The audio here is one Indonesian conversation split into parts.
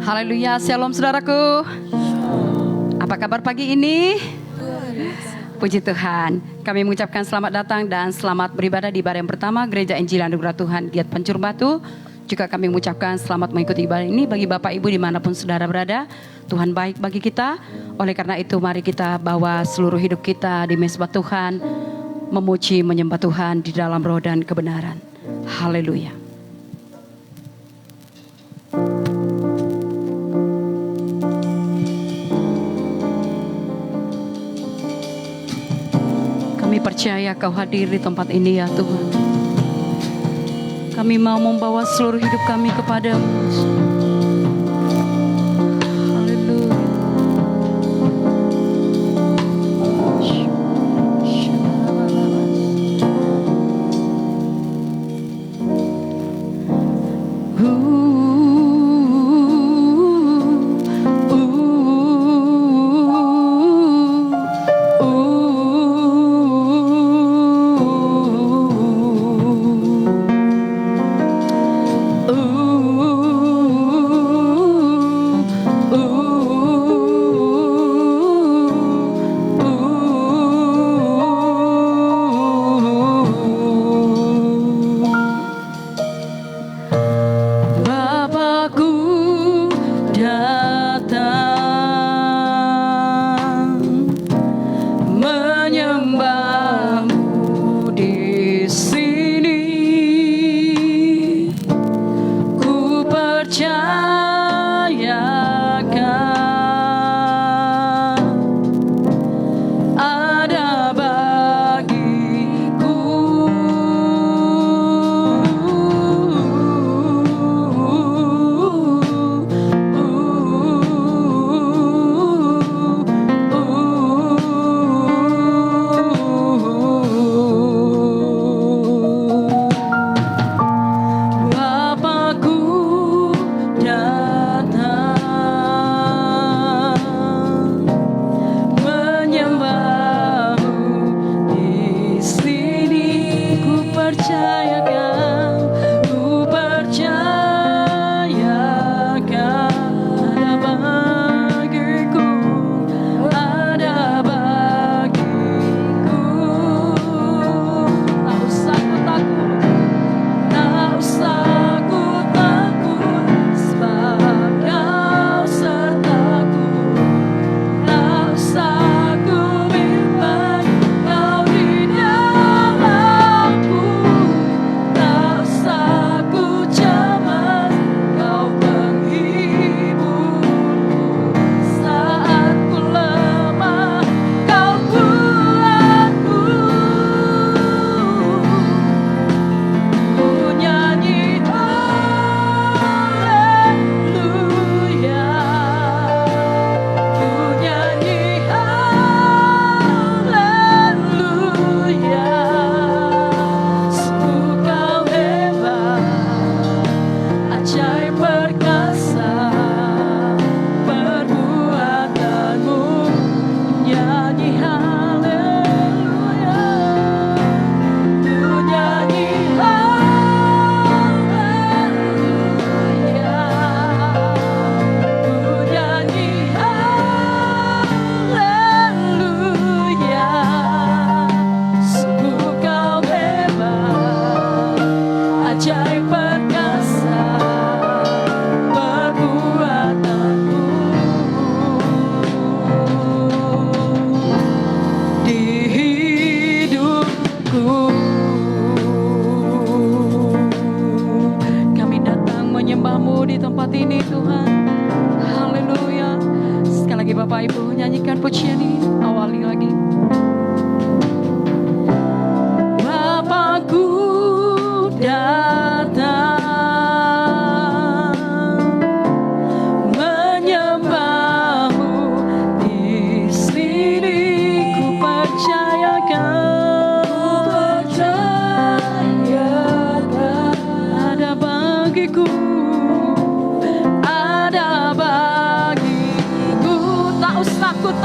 Haleluya, shalom saudaraku. Apa kabar pagi ini? Puji Tuhan. Kami mengucapkan selamat datang dan selamat beribadah di ibadah yang pertama Gereja Injil Anugerah Tuhan Giat Pancur Batu. Juga kami mengucapkan selamat mengikuti ibadah ini bagi Bapak Ibu dimanapun saudara berada. Tuhan baik bagi kita. Oleh karena itu mari kita bawa seluruh hidup kita di mezbah Tuhan, memuji menyembah Tuhan di dalam roh dan kebenaran. Haleluya. Kami percaya Kau hadir di tempat ini ya Tuhan. Kami mau membawa seluruh hidup kami kepadamu. Haleluya.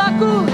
Aku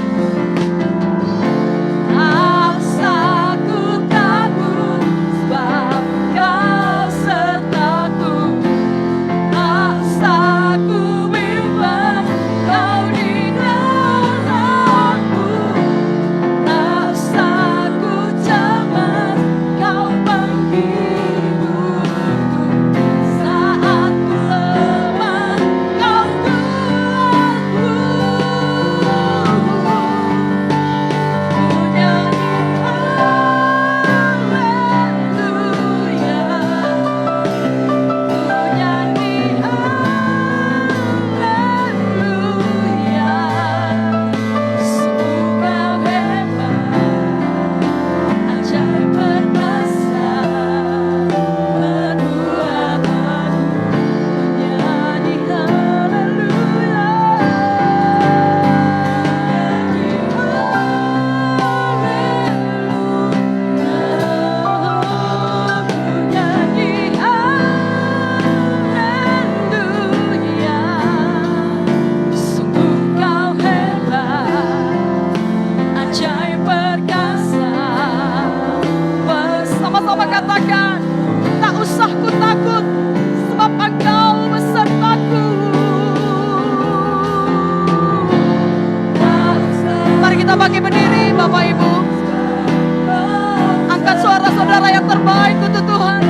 lagi berdiri Bapak Ibu. Angkat suara saudara yang terbaik untuk Tuhan.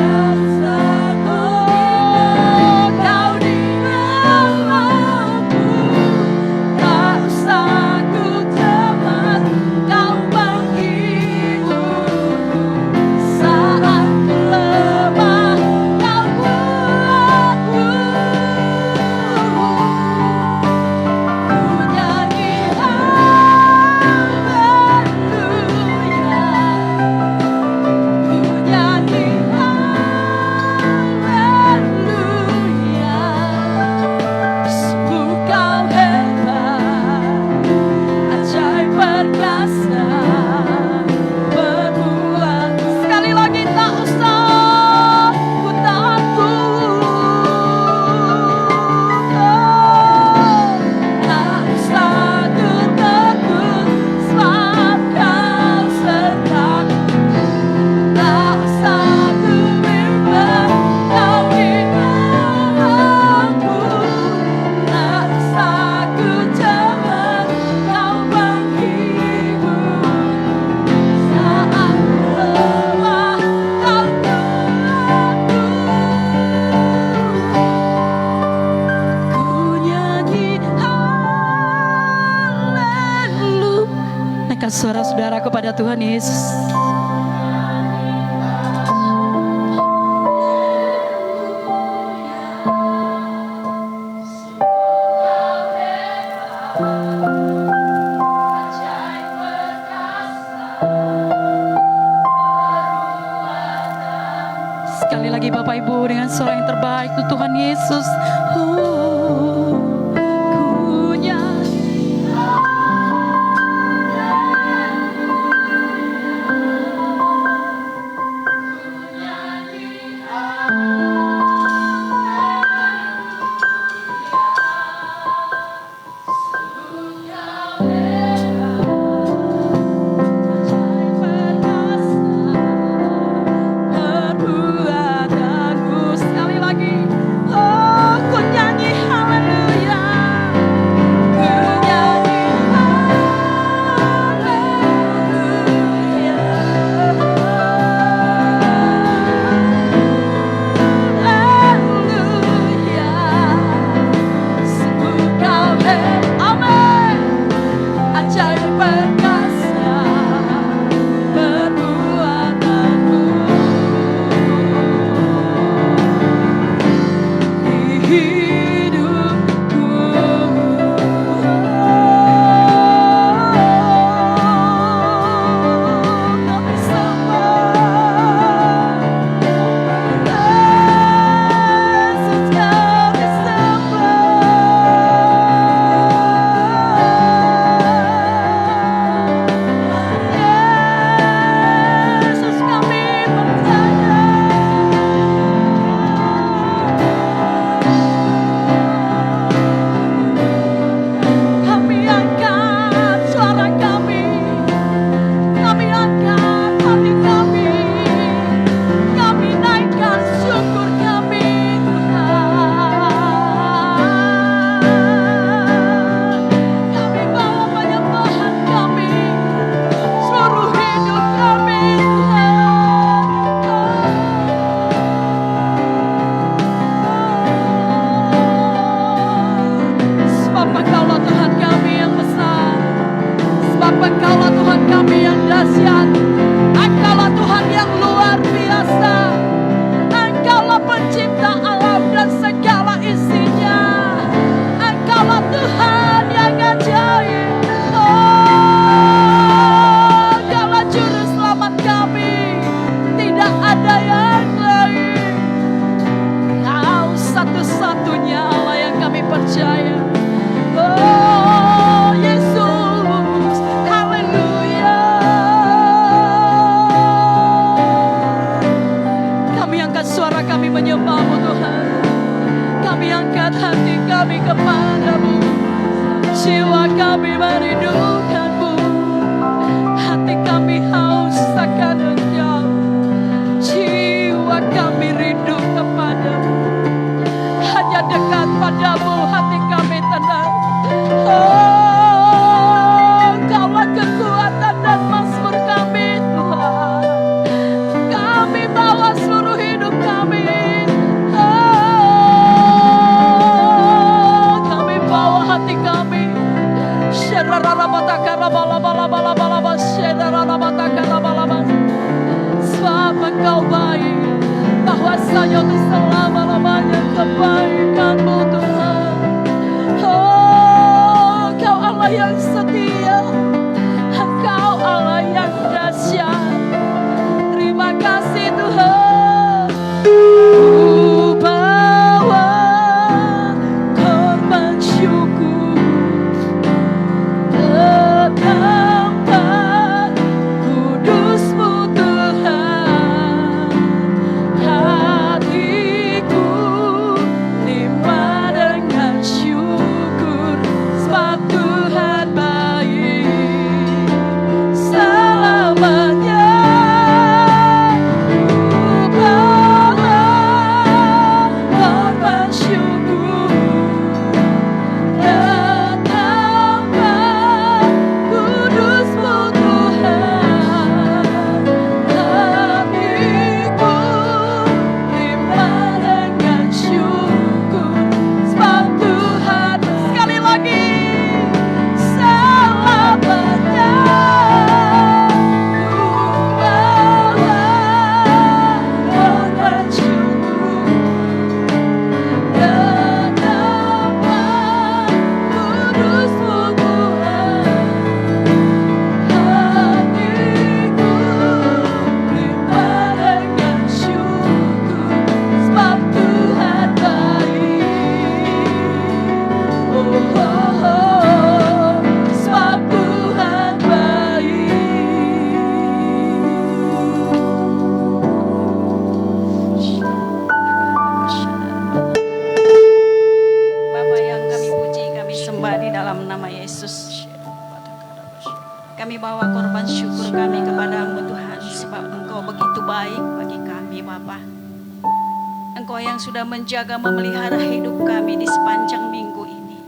Suara saudara kepada Tuhan Yesus. Sekali lagi Bapak Ibu dengan suara yang terbaik untuk Tuhan Yesus. Hati kami tenang. Oh, Kaulah kekuatan. Kami bawa korban syukur kami kepadamu Tuhan, sebab Engkau begitu baik bagi kami Bapa. Engkau yang sudah menjaga memelihara hidup kami di sepanjang minggu ini.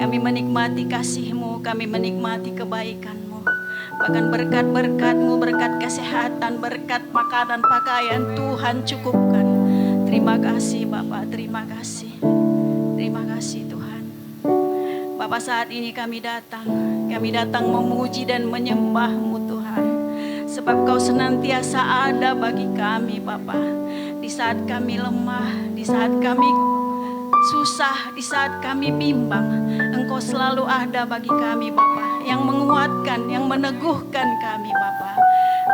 Kami menikmati kasih-Mu, kami menikmati kebaikan-Mu. Bahkan berkat-berkat-Mu, berkat kesehatan, berkat makanan, pakaian, Tuhan cukupkan. Terima kasih Bapa, terima kasih. Terima kasih Tuhan. Bapak, saat ini kami datang memuji dan menyembah-Mu Tuhan. Sebab Kau senantiasa ada bagi kami Bapa. Di saat kami lemah, di saat kami susah, di saat kami bimbang, Engkau selalu ada bagi kami Bapa, yang menguatkan, yang meneguhkan kami Bapa.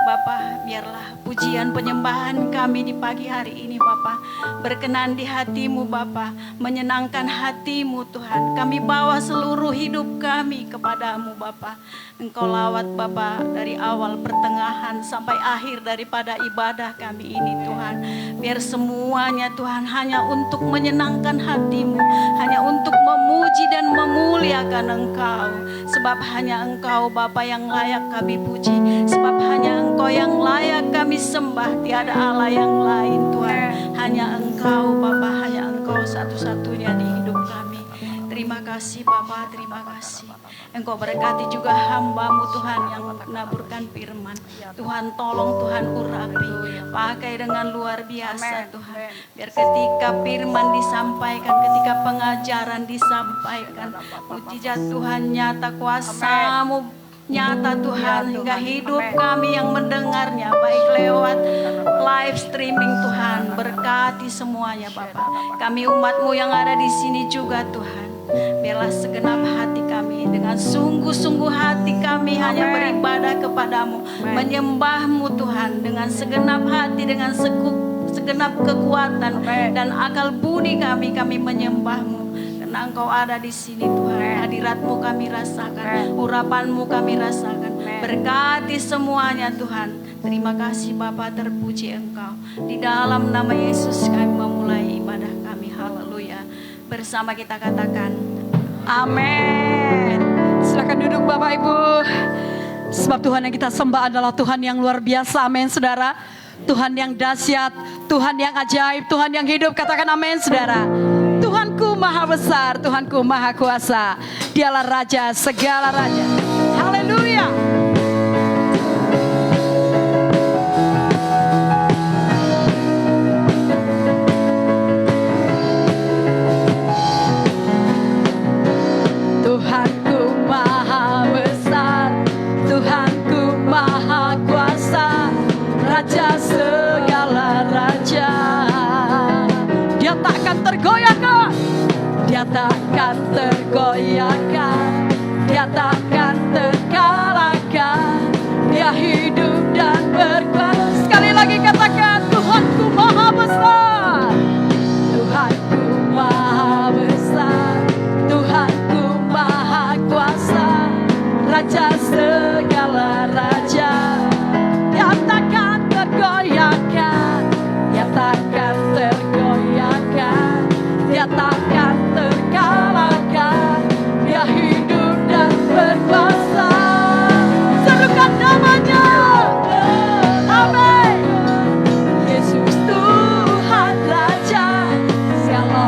Bapa, biarlah pujian penyembahan kami di pagi hari ini Bapa berkenan di hati-Mu Bapa, menyenangkan hati-Mu Tuhan. Kami bawa seluruh hidup kami kepadamu Bapa. Engkau lawat Bapa dari awal pertengahan sampai akhir daripada ibadah kami ini Tuhan. Biar semuanya Tuhan hanya untuk menyenangkan hati-Mu, hanya untuk memuji dan memuliakan Engkau. Sebab hanya Engkau Bapa yang layak kami puji, sebab hanya Engkau yang layak kami sembah, tiada Allah yang lain Tuhan. Hanya Engkau Bapa, hanya Engkau satu-satunya di hidup kami. Terima kasih Bapa, terima kasih. Engkau berkati juga hamba-Mu Tuhan yang menaburkan firman. Tuhan tolong, Tuhan urapi, pakai dengan luar biasa Tuhan. Biar ketika firman disampaikan, ketika pengajaran disampaikan, mujizat Tuhan nyata, kuasa-Mu nyata Tuhan, hingga hidup kami yang mendengarnya, baik lewat live streaming Tuhan. Berkati semuanya Bapa. Kami umat-Mu yang ada di sini juga Tuhan. Biarlah segenap hati kami, dengan sungguh-sungguh hati kami hanya beribadah kepadamu, menyembah-Mu Tuhan, dengan segenap hati, dengan segenap kekuatan dan akal budi kami menyembah-Mu. Karena Engkau ada di sini Tuhan, hadirat-Mu kami rasakan, urapan-Mu kami rasakan. Berkati semuanya Tuhan. Terima kasih Bapa, terpuji Engkau. Di dalam nama Yesus kami memulai ibadah kami. Haleluya. Bersama kita katakan amin. Silakan duduk Bapak Ibu. Sebab Tuhan yang kita sembah adalah Tuhan yang luar biasa. Amin saudara. Tuhan yang dahsyat, Tuhan yang ajaib, Tuhan yang hidup. Katakan amin saudara. Tuhanku maha besar, Tuhanku maha kuasa. Dialah Raja segala raja. Haleluya. Tuhanku maha besar, Tuhanku maha kuasa, Raja segala raja. Dia takkan tergoyahkan, Dia takkan tergoyahkan, Dia takkan terkalahkan. Dia hidup dan berkuasa. Sekali lagi katakan, Tuhanku maha besar, Tuhanku maha besar, Tuhanku maha kuasa, Raja segala raja. Dia takkan tergoyahkan, Dia takkan tergoyahkan, Dia takkan terkalahkan. Dia hidup dan berkuasa. Serukan namanya. Amin. Yesus Tuhan Raja, segala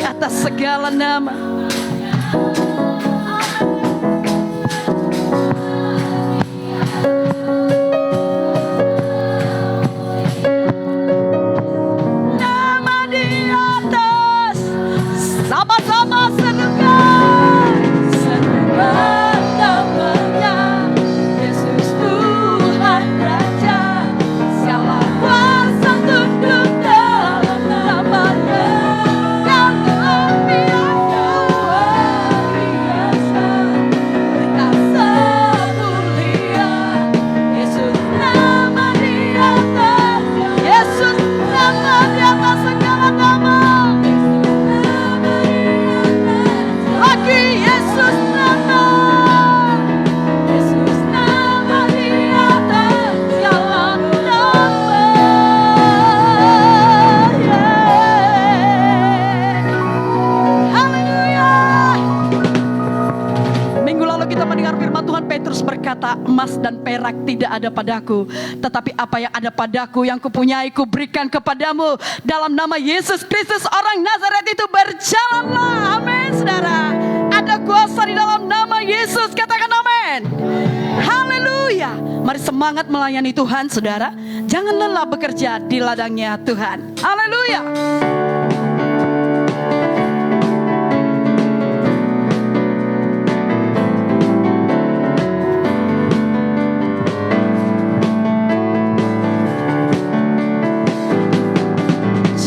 atas segala nama. Nama di atas, sama-sama serukan, serukan namanya, Yesus Tuhan Raja, segala kuasa tunduk dalam namanya, yang luar biasa, perkasa mulia, Yesus nama di atas, Yesus nama di atas segala nama. Lagi Yesus nama di atas segala nama. Haleluya. Minggu lalu kita mendengar firman Tuhan, Petrus berkata, emas dan perak tidak ada padaku, tetapi apa yang ada padaku, yang kupunyai, kuberikan kepadamu. Dalam nama Yesus Kristus orang Nazaret itu berjalanlah. Amin, saudara. Ada kuasa di dalam nama Yesus. Katakan amin. Haleluya. Mari semangat melayani Tuhan, saudara. Jangan lelah bekerja di ladangnya Tuhan. Haleluya.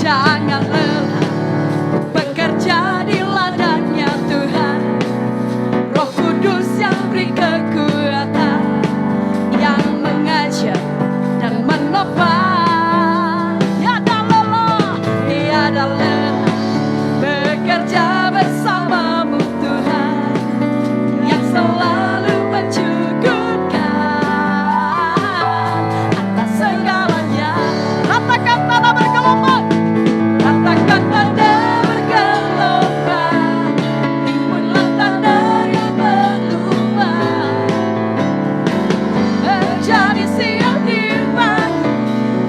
Jangan lelah bekerja di ladangnya Tuhan. Roh Kudus yang beri kekuatan, yang mengajar dan menopang. Tiada lelah bekerja bersamamu Tuhan, yang selalu mencukupkan atas segalanya. Ratakan tanah bergelombang, ratakan tanda bergelombang, timbunlah tanda yang berlubang, menjadi siap dibangun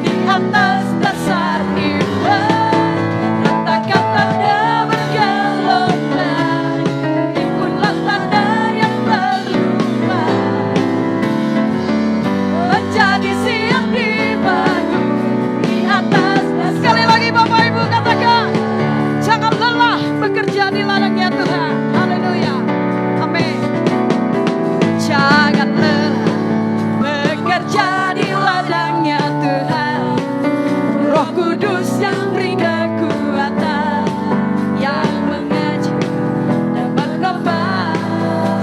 di atas dasar iman. Ratakan tanda bergelombang, timbunlah tanda yang berlubang, menjadi siap dibangun di atas. Sekali lagi Bapak Ibu katakan, jangan lelah bekerja di ladangnya Tuhan. Haleluya. Amin. Jangan lelah bekerja di ladangnya Tuhan. Roh Kudus yang beri kekuatan, yang mengajar dan menopang.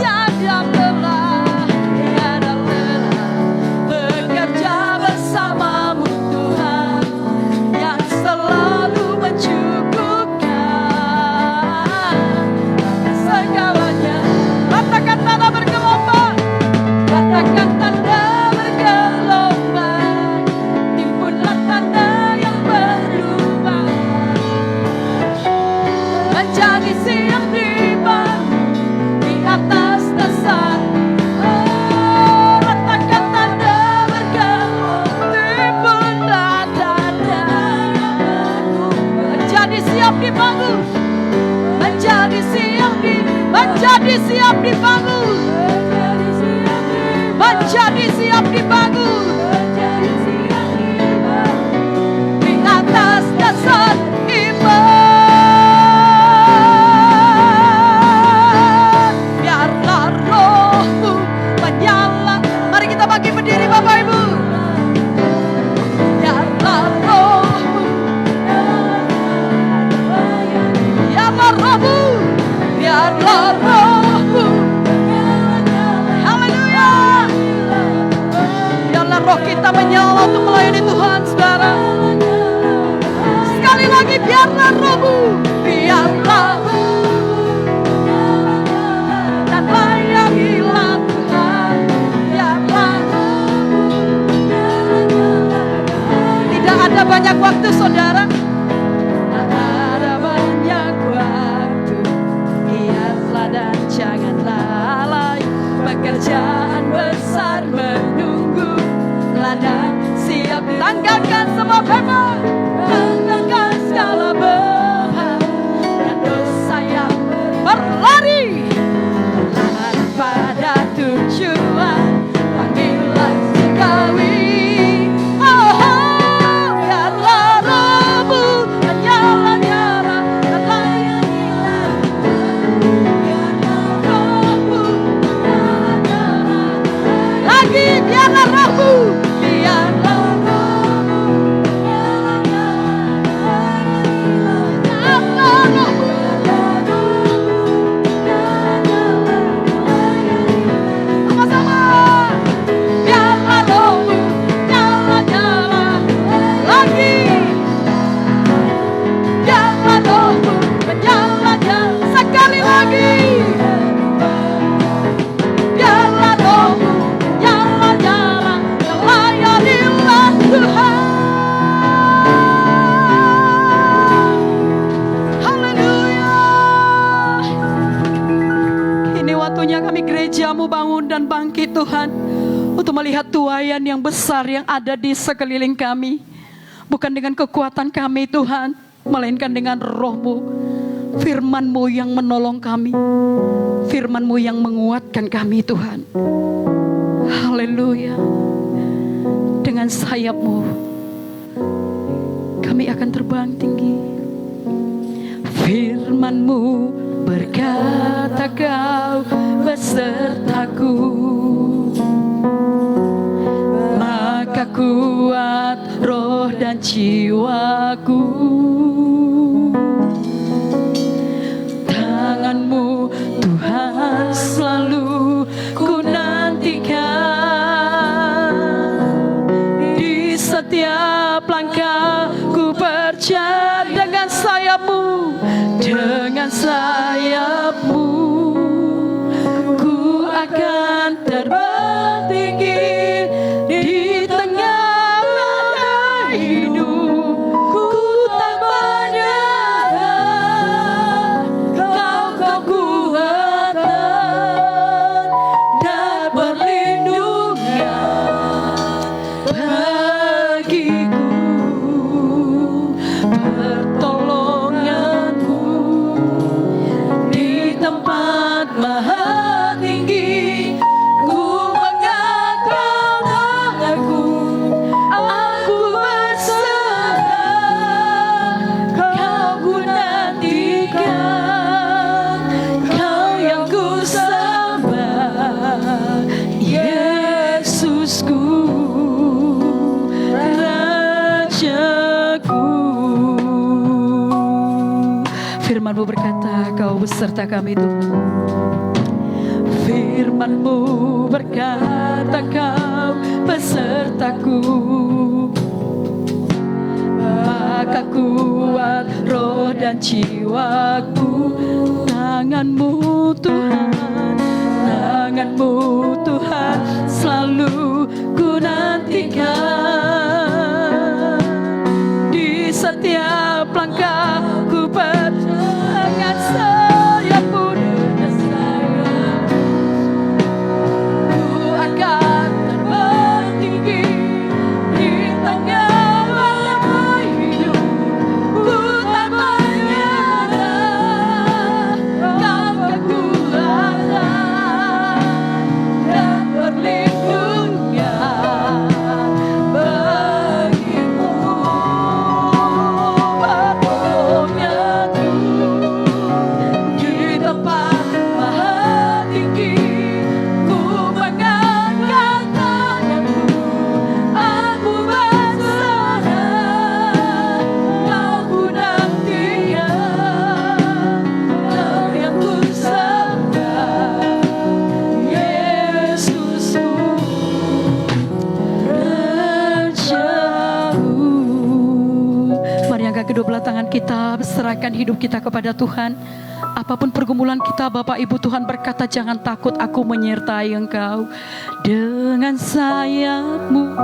Tiada lelah bekerja bersamamu Tuhan, yang selalu mencukupkan segalanya. Ratakan tanda bergelombang, ratakan tanda bergelombang, timbunlah tanda yang berlubang, menjadi siap dibangun di atas dasar. Oh, ratakan tanda bergelombang, timbunlah tanda yang berlubang, menjadi siap dibangun, menjadi siap dibangun, menjadi siap dibangun, menjadi siap dibangun di atas dasar iman. Biarlah rohmu menyala. Mari kita bagi berdiri Bapak Ibu. Biarlah rohmu, biarlah rohmu, biarlah rohmu. Haleluya. Biarlah roh kita menyala untuk melayani Tuhan, saudara. Sekali lagi, biarlah rohmu, biarlah, dan layangilah Tuhan. Biarlah. Tidak ada banyak waktu, saudara. Ada banyak waktu. Lihatlah dan jangan lalai. Pekerjaan besar menunggu. Ladang siap tanggalkan semua beban, tanggalkan segala beban, dan mau bangun dan bangkit Tuhan, untuk melihat tuaian yang besar yang ada di sekeliling kami. Bukan dengan kekuatan kami Tuhan, melainkan dengan roh-Mu, firman-Mu yang menolong kami, firman-Mu yang menguatkan kami Tuhan. Haleluya. Dengan sayap-Mu kami akan terbang tinggi. Firman-Mu berkata Kau besertaku, maka kuat roh dan jiwaku. Tangan-Mu Tuhan selalu ku nantikan, di setiap langkah ku percaya. Dengan sayap-Mu, dengan sayap-Mu ku akan terbang tinggi. Di tengah badai hidup ku tak menyerah. Kau kekuatan dan perlindungan bagiku. Pertolongan-Mu di tempat maha tinggi, ku mengangkat tanganku, aku berserah. Kau ku nantikan, Kau yang ku sembah, Yesusku, Rajaku. Firman-Mu berkata Kau beserta kami Tuhan. Firman-Mu berkata Kau besertaku, maka kuat roh dan jiwaku. Tangan-Mu Tuhan, tangan-Mu Tuhan selalu ku nantikan. Di setiap langkah ku dengan sayap-Mu, dengan sayap-Mu ku akan terbang tinggi. Di tengah badai hidup ku tak menyerah. Kau kekuatan dan perlindungan bagiku. Pertolongan-Mu di tempat maha tinggi, ku mengangkat tanganku, aku berserah. Kau ku nantikan, Kau yang ku sembah, Yesusku, Rajaku. Mari angkat kedua belah tangan kita, serahkan hidup kita kepada Tuhan. Apapun pergumulan kita, Bapak Ibu, Tuhan berkata jangan takut, aku menyertai engkau. Dengan sayap-Mu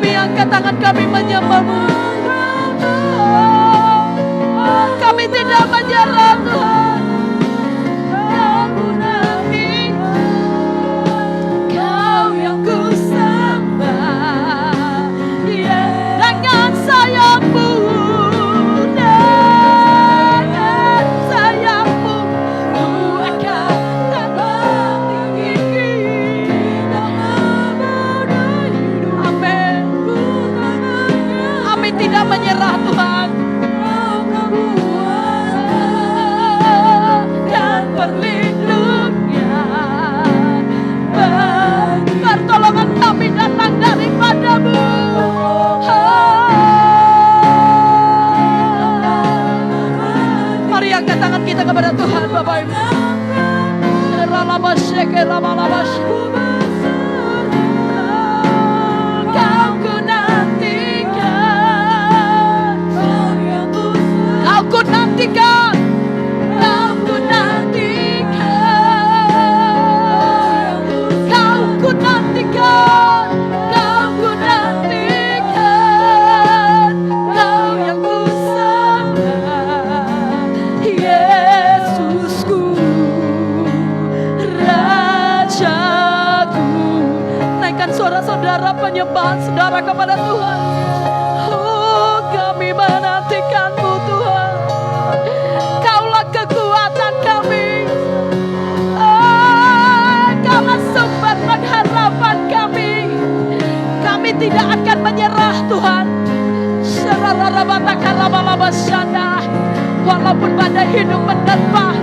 Kami angkat tangan kami menyembah-Mu. Kami tidak menyerah Tuhan. Kau nanti, Kau yang ku sembah. Dengan sayap-Mu, dengan sayap-Mu, ku akan terbang tinggi dalam badai hidup. Amin. Kami tidak menyerah Tuhan. Dan perlindungan, pertolongan kami datang daripada-Mu. Mari angkat tangan kita kepada Tuhan Bapak Ibu. Kau ku nantikan, Kau ku nantikan, Kau ku nantikan, Kau ku nantikan, Kau ku nantikan, Kau yang ku sembah, Yesusku, Rajaku. Naikkan suara saudara, penyembahan saudara kepada Tuhan. Oh, kami menantikan-Mu Tuhan. Kaulah kekuatan kami. Kaulah sumber pengharapan kami. Kami tidak akan menyerah Tuhan. Walaupun badai hidup menerpa,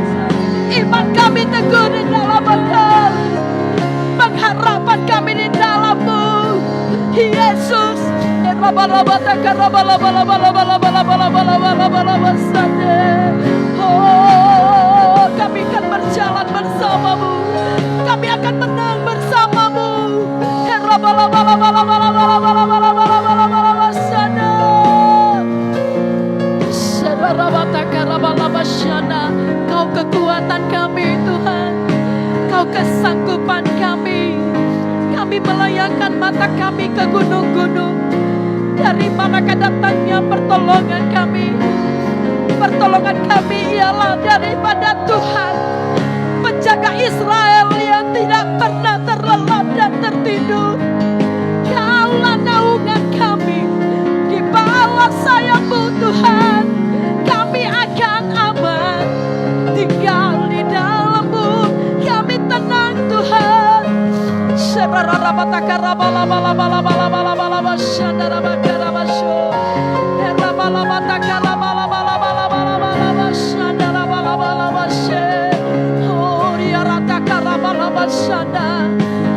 iman kami teguh di dalam Engkau. Pengharapan kami di dalam-Mu, Yesus. Oh, kami akan berjalan bersama-Mu. Kami akan menang bersama-Mu. Kau kekuatan kami Tuhan, Kau kesanggupan kami. Kami melayangkan mata kami ke gunung-gunung. Dari manakah datangnya pertolongan kami? Pertolongan kami ialah daripada Tuhan, penjaga Israel yang tidak pernah terlelap dan tertidur. Kaulah naungan kami, di bawah sayap-Mu Tuhan. Kami akan aman, tinggal di dalam-Mu. Kami tenang Tuhan.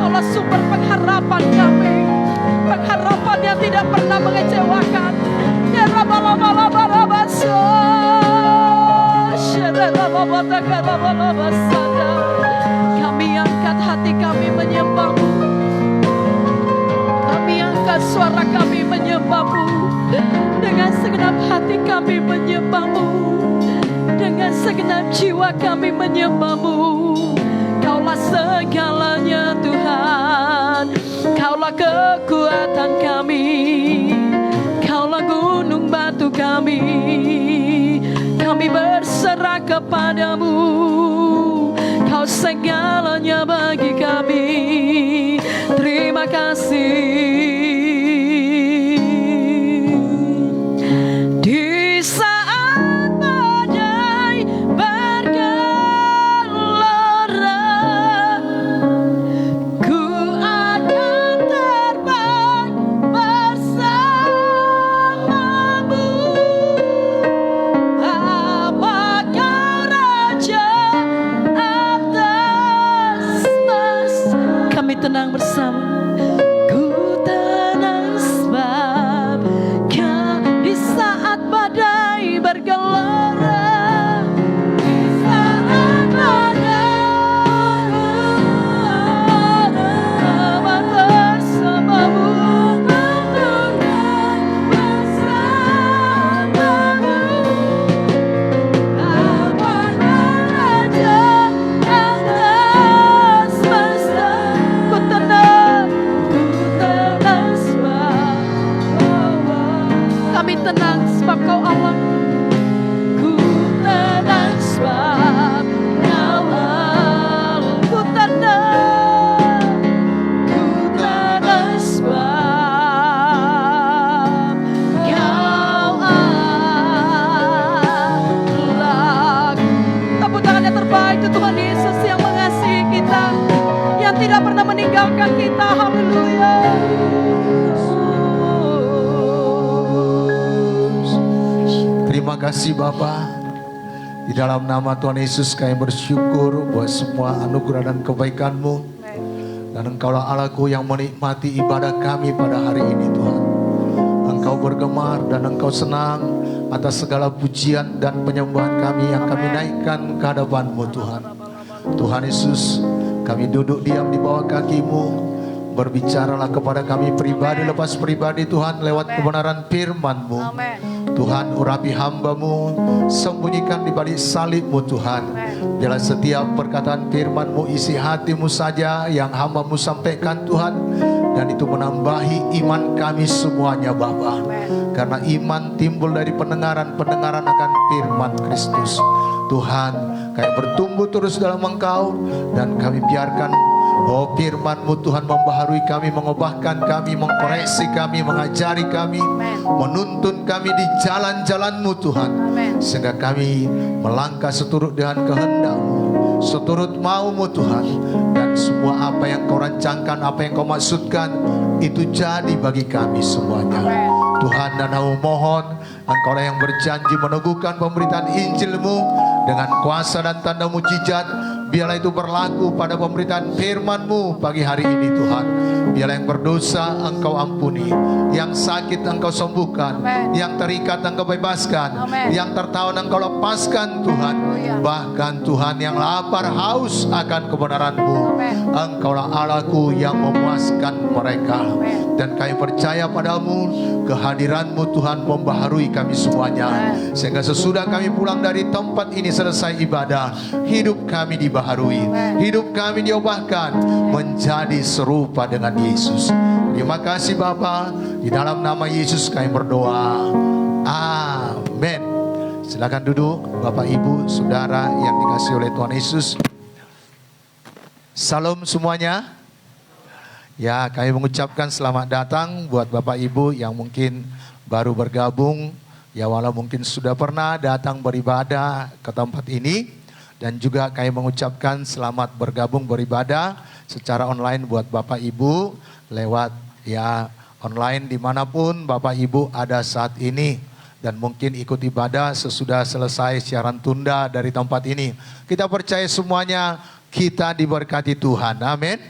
Allah sumber pengharapan kami, pengharapan yang tidak pernah mengecewakan. Kami angkat hati kami menyembah-Mu. Kami angkat suara kami menyembah-Mu. Dengan segenap hati kami menyembah-Mu. Dengan segenap jiwa kami menyembah-Mu. Kaulah segalanya Tuhan. Kaulah kekuatan kami. Kaulah gunung batu kami. Kami berserah kepada-Mu. Kau segalanya bagi kami. Terima kasih. Di saat badai bergelora, ku akan terbang bersama-Mu. Bapa Kau Raja atas masa. Kami tenang bersama. Ku tenang kasih Bapa. Di dalam nama Tuhan Yesus kami bersyukur buat semua anugerah dan kebaikan-Mu. Dan Engkaulah Allahku yang menikmati ibadah kami pada hari ini Tuhan. Engkau bergemar dan Engkau senang atas segala pujian dan penyembahan kami yang kami naikkan ke hadapan-Mu Tuhan. Tuhan Yesus, kami duduk diam di bawah kaki-Mu. Berbicaralah kepada kami pribadi lepas pribadi Tuhan lewat kebenaran firman-Mu. Tuhan, urapi hamba-Mu, sembunyikan di balik salib-Mu Tuhan. Biarlah setiap perkataan firman-Mu isi hati-Mu saja yang hamba-Mu sampaikan Tuhan. Dan itu menambahi iman kami semuanya Bapa. Karena iman timbul dari pendengaran akan firman Kristus. Tuhan, kami bertumbuh terus dalam Engkau. Dan kami biarkan firman-Mu Tuhan membaharui kami, mengubahkan kami, mengkoreksi kami, mengajari kami, menuntun kami di jalan-jalan-Mu Tuhan. Sehingga kami melangkah seturut dengan kehendak-Mu, seturut mau-Mu Tuhan. Dan semua apa yang Kau rancangkan, apa yang Kau maksudkan, itu jadi bagi kami semuanya. Tuhan, dan aku mohon Engkau yang berjanji meneguhkan pemberitaan Injil-Mu dengan kuasa dan tanda mujizat. Biarlah itu berlaku pada pemberitaan firman-Mu pagi hari ini Tuhan. Biarlah yang berdosa Engkau ampuni, yang sakit Engkau sembuhkan, yang terikat Engkau bebaskan, yang tertawan Engkau lepaskan Tuhan. Bahkan Tuhan yang lapar haus akan kebenaran-Mu, Engkaulah Allahku yang memuaskan mereka. Dan kami percaya padamu, kehadiran-Mu Tuhan membaharui kami semuanya. Sehingga sesudah kami pulang dari tempat ini selesai ibadah, hidup kami dibaharui, hidup kami diubahkan menjadi serupa dengan Yesus. Terima kasih Bapa. Di dalam nama Yesus kami berdoa. Amin. Silakan duduk Bapak Ibu Saudara yang dikasihi oleh Tuhan Yesus. Salam semuanya. Ya, kami mengucapkan selamat datang buat Bapak Ibu yang mungkin baru bergabung. Ya, walau mungkin sudah pernah datang beribadah ke tempat ini. Dan juga kami mengucapkan selamat bergabung beribadah secara online buat Bapak Ibu lewat ya online dimanapun Bapak Ibu ada saat ini. Dan mungkin ikut ibadah sesudah selesai siaran tunda dari tempat ini. Kita percaya semuanya kita diberkati Tuhan. Amin.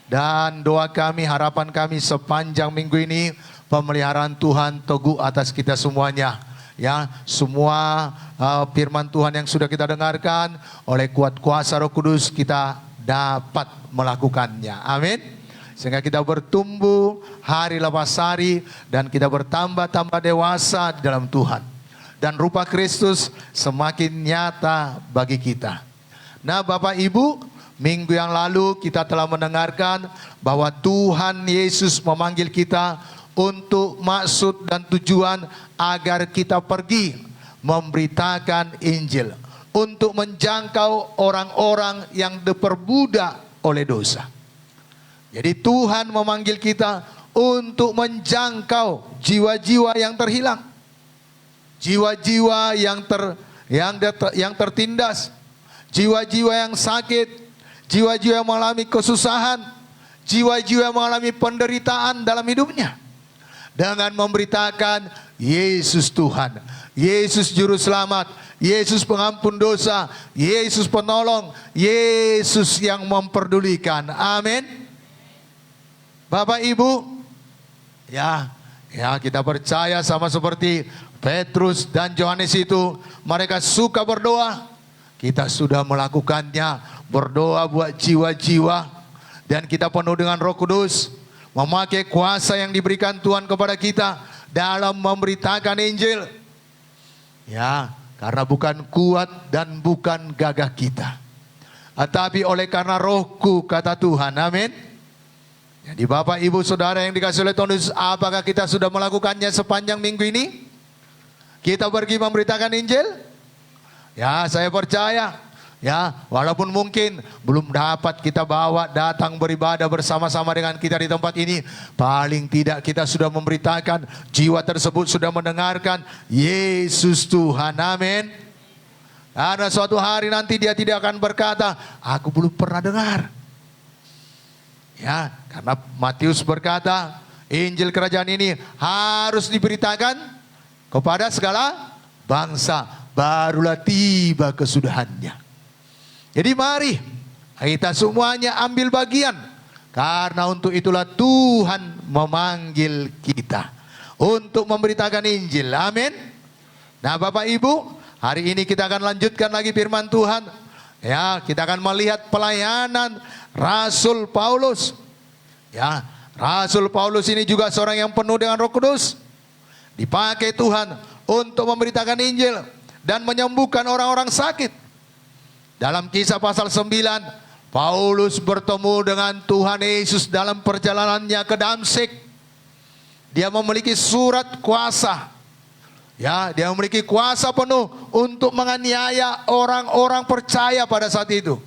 Dan doa kami, harapan kami sepanjang minggu ini pemeliharaan Tuhan teguh atas kita semuanya. Ya, semua firman Tuhan yang sudah kita dengarkan oleh kuat kuasa Roh Kudus kita dapat melakukannya. Amin. Sehingga kita bertumbuh hari lepas hari dan kita bertambah-tambah dewasa di dalam Tuhan. Dan rupa Kristus semakin nyata bagi kita. Nah, Bapak Ibu, minggu yang lalu kita telah mendengarkan bahwa Tuhan Yesus memanggil kita untuk maksud dan tujuan agar kita pergi memberitakan Injil. Untuk menjangkau orang-orang yang diperbudak oleh dosa. Jadi Tuhan memanggil kita untuk menjangkau jiwa-jiwa yang terhilang. Jiwa-jiwa yang tertindas. Jiwa-jiwa yang sakit. Jiwa-jiwa yang mengalami kesusahan. Jiwa-jiwa yang mengalami penderitaan dalam hidupnya. Dengan memberitakan Yesus Tuhan, Yesus Juru Selamat, Yesus pengampun dosa, Yesus penolong, Yesus yang memperdulikan. Amin. Bapak Ibu, ya kita percaya sama seperti Petrus dan Yohanes itu, mereka suka berdoa. Kita sudah melakukannya, berdoa buat jiwa-jiwa, dan kita penuh dengan Roh Kudus. Memakai kuasa yang diberikan Tuhan kepada kita dalam memberitakan Injil. Ya, karena bukan kuat dan bukan gagah kita. Tetapi oleh karena Rohku, kata Tuhan. Amin. Jadi Bapak Ibu Saudara yang dikasihi oleh Tuhan Yesus, apakah kita sudah melakukannya sepanjang minggu ini? Kita pergi memberitakan Injil? Ya, saya percaya. Ya, walaupun mungkin belum dapat kita bawa datang beribadah bersama-sama dengan kita di tempat ini, paling tidak kita sudah memberitakan, jiwa tersebut sudah mendengarkan Yesus Tuhan. Amin. Karena suatu hari nanti dia tidak akan berkata, aku belum pernah dengar. Ya, karena Matius berkata, Injil kerajaan ini harus diberitakan kepada segala bangsa barulah tiba kesudahannya. Jadi mari kita semuanya ambil bagian, karena untuk itulah Tuhan memanggil kita untuk memberitakan Injil. Amin. Nah Bapak Ibu, hari ini kita akan lanjutkan lagi firman Tuhan. Ya, kita akan melihat pelayanan Rasul Paulus. Ya, Rasul Paulus ini juga seorang yang penuh dengan Roh Kudus, dipakai Tuhan untuk memberitakan Injil dan menyembuhkan orang-orang sakit. Dalam Kisah pasal 9, Paulus bertemu dengan Tuhan Yesus dalam perjalanannya ke Damsyik. Dia memiliki surat kuasa. Ya, dia memiliki kuasa penuh untuk menganiaya orang-orang percaya pada saat itu.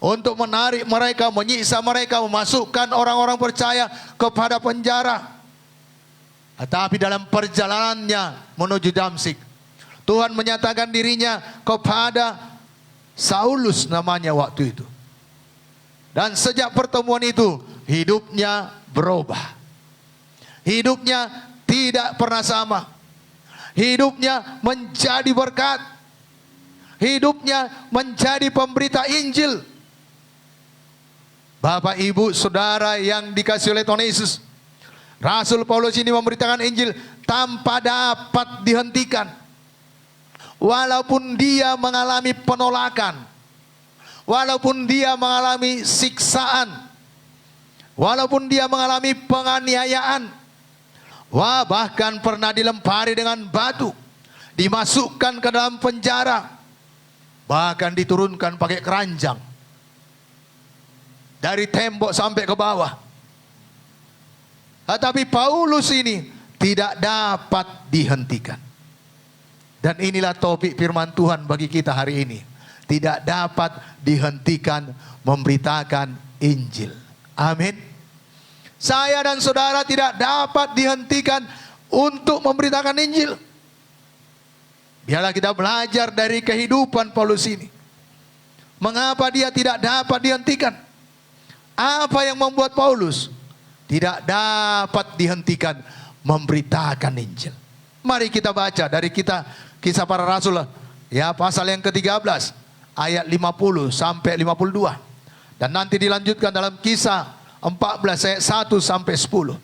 Untuk menarik mereka, menyiksa mereka, memasukkan orang-orang percaya kepada penjara. Tetapi dalam perjalanannya menuju Damsyik, Tuhan menyatakan dirinya kepada Saulus namanya waktu itu. Dan sejak pertemuan itu hidupnya berubah. Hidupnya tidak pernah sama. Hidupnya menjadi berkat. Hidupnya menjadi pemberita Injil. Bapak, Ibu, Saudara yang dikasihi oleh Tuhan Yesus, Rasul Paulus ini memberitakan Injil tanpa dapat dihentikan. Walaupun dia mengalami penolakan, walaupun dia mengalami siksaan, walaupun dia mengalami penganiayaan, bahkan pernah dilempari dengan batu, dimasukkan ke dalam penjara, bahkan diturunkan pakai keranjang dari tembok sampai ke bawah. Tetapi Paulus ini tidak dapat dihentikan. Dan inilah topik firman Tuhan bagi kita hari ini. Tidak dapat dihentikan memberitakan Injil. Amin. Saya dan saudara tidak dapat dihentikan untuk memberitakan Injil. Biarlah kita belajar dari kehidupan Paulus ini. Mengapa dia tidak dapat dihentikan? Apa yang membuat Paulus tidak dapat dihentikan memberitakan Injil? Mari kita baca dari Kisah Para Rasul, ya, pasal yang ke-13 ayat 50 sampai 52. Dan nanti dilanjutkan dalam Kisah 14 ayat 1 sampai 10.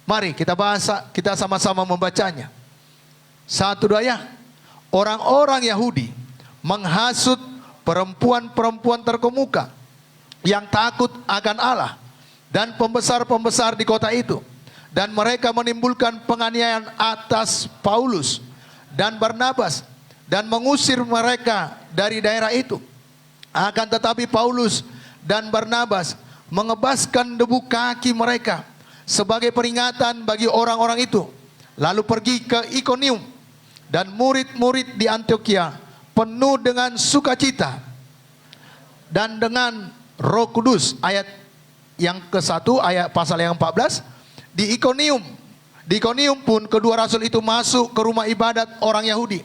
Mari kita sama-sama membacanya. 1, 2 ya. Orang-orang Yahudi menghasut perempuan-perempuan terkemuka yang takut akan Allah dan pembesar-pembesar di kota itu, dan mereka menimbulkan penganiayaan atas Paulus dan Barnabas dan mengusir mereka dari daerah itu. Akan tetapi Paulus dan Barnabas mengebaskan debu kaki mereka sebagai peringatan bagi orang-orang itu, lalu pergi ke Ikonium. Dan murid-murid di Antioquia penuh dengan sukacita dan dengan Roh Kudus. Ayat yang ke-1, ayat pasal yang 14. Di Ikonium pun kedua rasul itu masuk ke rumah ibadat orang Yahudi,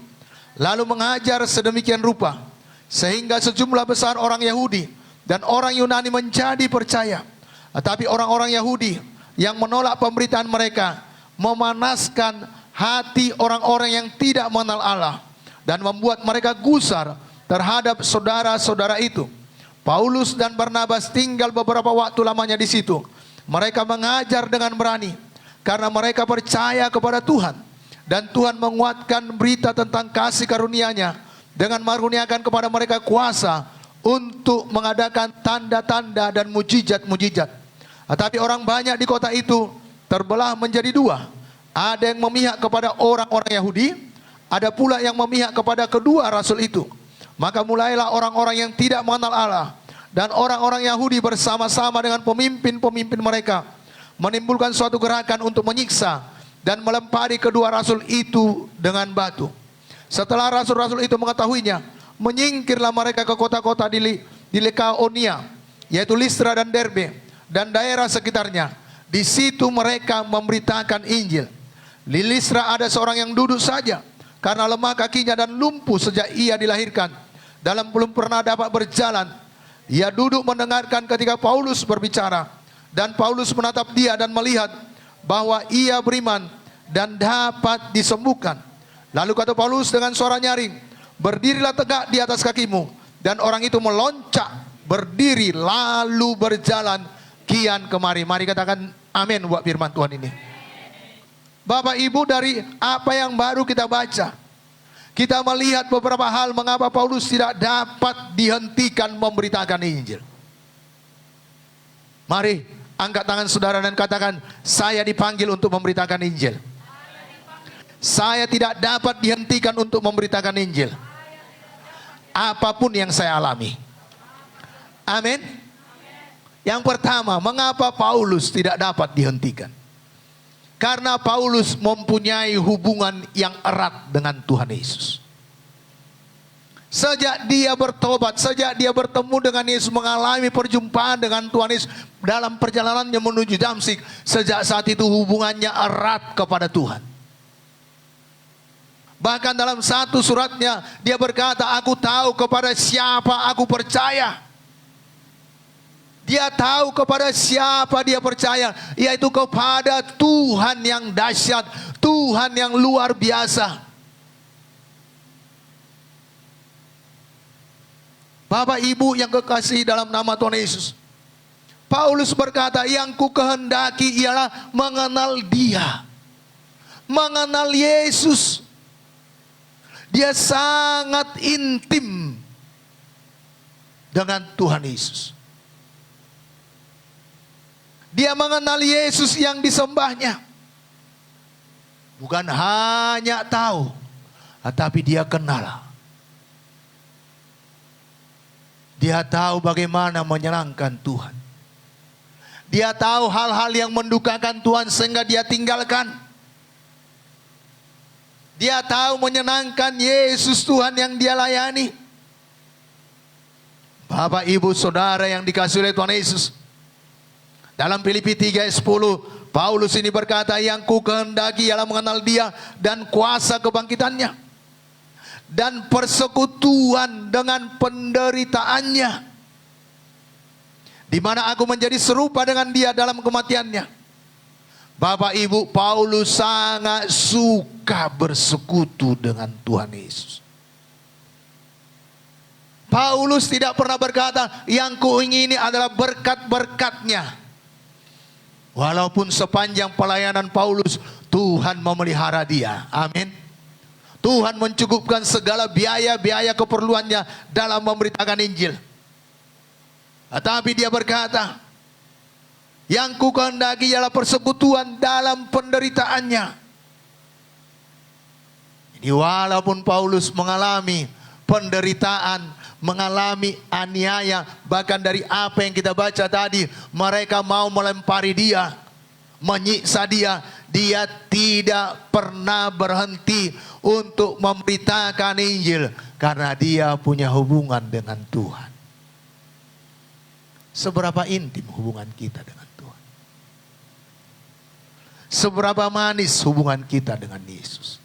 lalu mengajar sedemikian rupa sehingga sejumlah besar orang Yahudi dan orang Yunani menjadi percaya. Tetapi orang-orang Yahudi yang menolak pemberitaan mereka memanaskan hati orang-orang yang tidak mengenal Allah dan membuat mereka gusar terhadap saudara-saudara itu. Paulus dan Barnabas tinggal beberapa waktu lamanya di situ. Mereka mengajar dengan berani karena mereka percaya kepada Tuhan, dan Tuhan menguatkan berita tentang kasih karunia-Nya dengan mengaruniakan kepada mereka kuasa untuk mengadakan tanda-tanda dan mujizat-mujizat. Tetapi orang banyak di kota itu terbelah menjadi dua. Ada yang memihak kepada orang-orang Yahudi, ada pula yang memihak kepada kedua rasul itu. Maka mulailah orang-orang yang tidak mengenal Allah dan orang-orang Yahudi bersama-sama dengan pemimpin-pemimpin mereka menimbulkan suatu gerakan untuk menyiksa dan melempari kedua rasul itu dengan batu. Setelah rasul-rasul itu mengetahuinya, menyingkirlah mereka ke kota-kota di Likaonia, yaitu Listra dan Derbe dan daerah sekitarnya. Di situ mereka memberitakan Injil. Di Listra ada seorang yang duduk saja karena lemah kakinya dan lumpuh sejak ia dilahirkan, dalam belum pernah dapat berjalan. Ia duduk mendengarkan ketika Paulus berbicara, dan Paulus menatap dia dan melihat bahwa ia beriman dan dapat disembuhkan. Lalu kata Paulus dengan suara nyaring, berdirilah tegak di atas kakimu. Dan orang itu meloncat, berdiri, lalu berjalan kian kemari. Mari katakan amin buat firman Tuhan ini. Bapak Ibu, dari apa yang baru kita baca, kita melihat beberapa hal mengapa Paulus tidak dapat dihentikan memberitakan Injil. Mari angkat tangan saudara dan katakan, saya dipanggil untuk memberitakan Injil. Saya tidak dapat dihentikan untuk memberitakan Injil. Apapun yang saya alami. Amin. Yang pertama, mengapa Paulus tidak dapat dihentikan? Karena Paulus mempunyai hubungan yang erat dengan Tuhan Yesus. Sejak dia bertobat, sejak dia bertemu dengan Yesus, mengalami perjumpaan dengan Tuhan Yesus dalam perjalanannya menuju Damsyik, sejak saat itu hubungannya erat kepada Tuhan. Bahkan dalam satu suratnya dia berkata, aku tahu kepada siapa aku percaya. Dia tahu kepada siapa dia percaya, yaitu kepada Tuhan yang dahsyat, Tuhan yang luar biasa. Bapak Ibu yang kekasih dalam nama Tuhan Yesus, Paulus berkata, yang ku kehendaki ialah mengenal Dia, mengenal Yesus. Dia sangat intim dengan Tuhan Yesus. Dia mengenal Yesus yang disembahnya. Bukan hanya tahu, tetapi dia kenal. Dia tahu bagaimana menyenangkan Tuhan. Dia tahu hal-hal yang mendukakan Tuhan sehingga dia tinggalkan. Dia tahu menyenangkan Yesus Tuhan yang dia layani. Bapak, Ibu, Saudara yang dikasihi oleh Tuhan Yesus, dalam Filipi 3 ayat 10, Paulus ini berkata, yang ku kehendaki ialah mengenal Dia dan kuasa kebangkitannya, dan persekutuan dengan penderitaannya, di mana aku menjadi serupa dengan Dia dalam kematiannya. Bapak Ibu, Paulus sangat suka bersekutu dengan Tuhan Yesus. Paulus tidak pernah berkata, yang kuingini adalah berkat-berkatnya. Walaupun sepanjang pelayanan Paulus, Tuhan memelihara dia. Amin. Tuhan mencukupkan segala biaya-biaya keperluannya dalam memberitakan Injil. Tetapi dia berkata, yang ku kehendaki ialah persekutuan dalam penderitaannya. Jadi walaupun Paulus mengalami penderitaan, mengalami aniaya, bahkan dari apa yang kita baca tadi, mereka mau melempari dia, menyiksa dia, dia tidak pernah berhenti untuk memberitakan Injil karena dia punya hubungan dengan Tuhan. Seberapa intim hubungan kita dengan Tuhan? Seberapa manis hubungan kita dengan Yesus?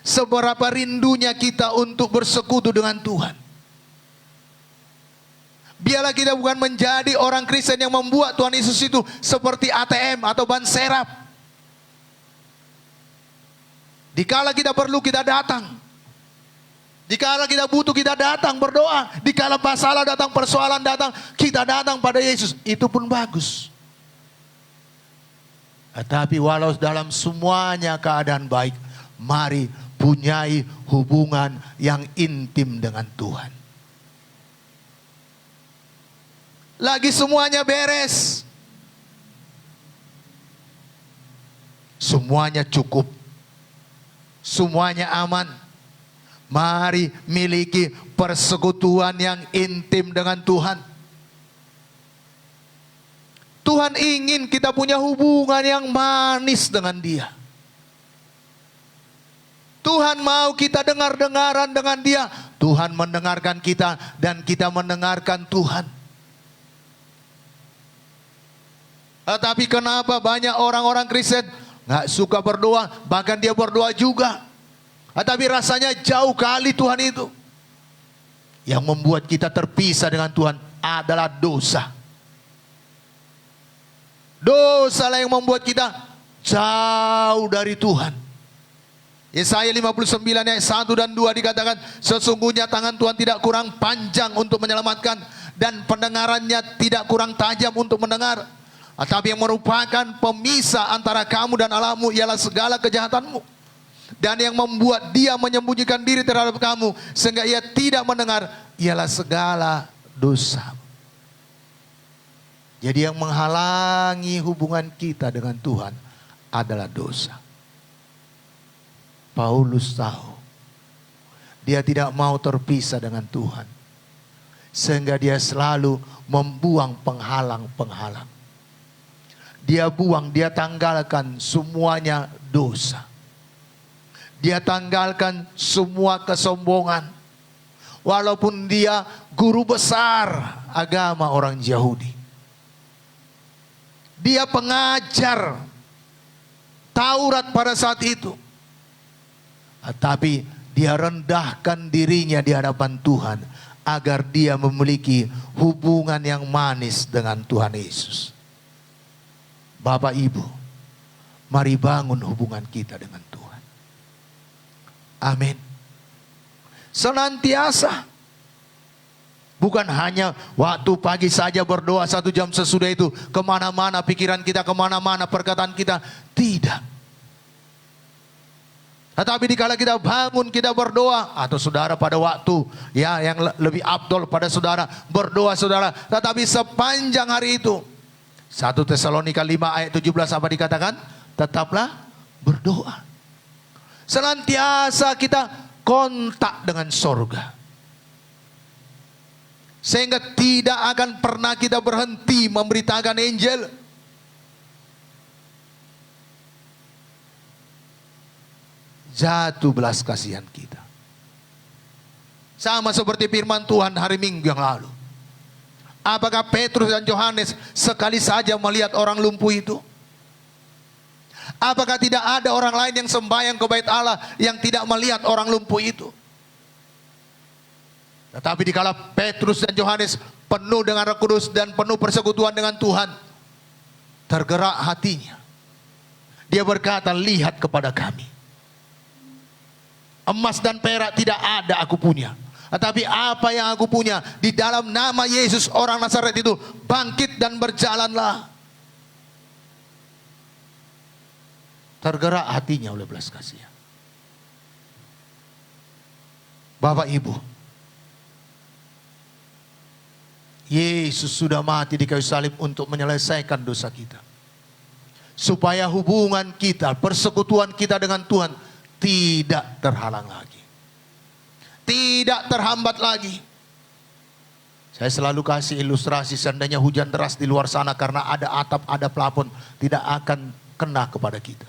Seberapa rindunya kita untuk bersekutu dengan Tuhan. Biarlah kita bukan menjadi orang Kristen yang membuat Tuhan Yesus itu seperti ATM atau ban serap. Dikala kita perlu, kita datang. Dikala kita butuh, kita datang berdoa. Dikala masalah datang, persoalan datang, kita datang pada Yesus. Itu pun bagus. Tetapi walau dalam semuanya keadaan baik, mari punyai hubungan yang intim dengan Tuhan. Lagi semuanya beres, semuanya cukup, semuanya aman, mari miliki persekutuan yang intim dengan Tuhan. Tuhan ingin kita punya hubungan yang manis dengan Dia. Tuhan mau kita dengar-dengaran dengan Dia. Tuhan mendengarkan kita dan kita mendengarkan Tuhan. Tetapi kenapa banyak orang-orang Kristen nggak suka berdoa, bahkan dia berdoa juga, tetapi rasanya jauh kali Tuhan itu. Yang membuat kita terpisah dengan Tuhan adalah dosa. Dosa lah yang membuat kita jauh dari Tuhan. Yesaya 59 ayat 1 dan 2 dikatakan, sesungguhnya tangan Tuhan tidak kurang panjang untuk menyelamatkan, dan pendengarannya tidak kurang tajam untuk mendengar. Tetapi yang merupakan pemisah antara kamu dan Allahmu ialah segala kejahatanmu. Dan yang membuat dia menyembunyikan diri terhadap kamu sehingga ia tidak mendengar ialah segala dosa. Jadi yang menghalangi hubungan kita dengan Tuhan adalah dosa. Paulus tahu dia tidak mau terpisah dengan Tuhan, sehingga dia selalu membuang penghalang-penghalang. Dia buang, dia tanggalkan semuanya dosa. Dia tanggalkan semua kesombongan. Walaupun dia guru besar agama orang Yahudi, dia pengajar Taurat pada saat itu, tapi dia rendahkan dirinya di hadapan Tuhan agar dia memiliki hubungan yang manis dengan Tuhan Yesus. Bapak Ibu, mari bangun hubungan kita dengan Tuhan. Amin. Senantiasa. Bukan hanya waktu pagi saja berdoa 1 jam sesudah itu kemana-mana pikiran kita, kemana-mana perkataan kita. Tidak. Tetapi dikala kita bangun, kita berdoa, atau saudara pada waktu ya yang lebih afdol pada saudara berdoa saudara. Tetapi sepanjang hari itu, 1 Tesalonika 5 ayat 17 apa dikatakan? Tetaplah berdoa. Senantiasa kita kontak dengan sorga, sehingga tidak akan pernah kita berhenti memberitakan Injil. Jatuh belas kasihan kita. Sama seperti firman Tuhan hari Minggu yang lalu. Apakah Petrus dan Yohanes sekali saja melihat orang lumpuh itu? Apakah tidak ada orang lain yang sembahyang ke bait Allah yang tidak melihat orang lumpuh itu? Tetapi dikala Petrus dan Yohanes penuh dengan Roh Kudus dan penuh persekutuan dengan Tuhan, tergerak hatinya. Dia berkata, lihat kepada kami. Emas dan perak tidak ada aku punya, tetapi apa yang aku punya, di dalam nama Yesus orang Nazaret itu, bangkit dan berjalanlah. Tergerak hatinya oleh belas kasihan. Bapak Ibu, Yesus sudah mati di kayu salib untuk menyelesaikan dosa kita, supaya hubungan kita, persekutuan kita dengan Tuhan tidak terhalang lagi, tidak terhambat lagi. Saya selalu kasih ilustrasi, seandainya hujan deras di luar sana karena ada atap, ada plafon, tidak akan kena kepada kita.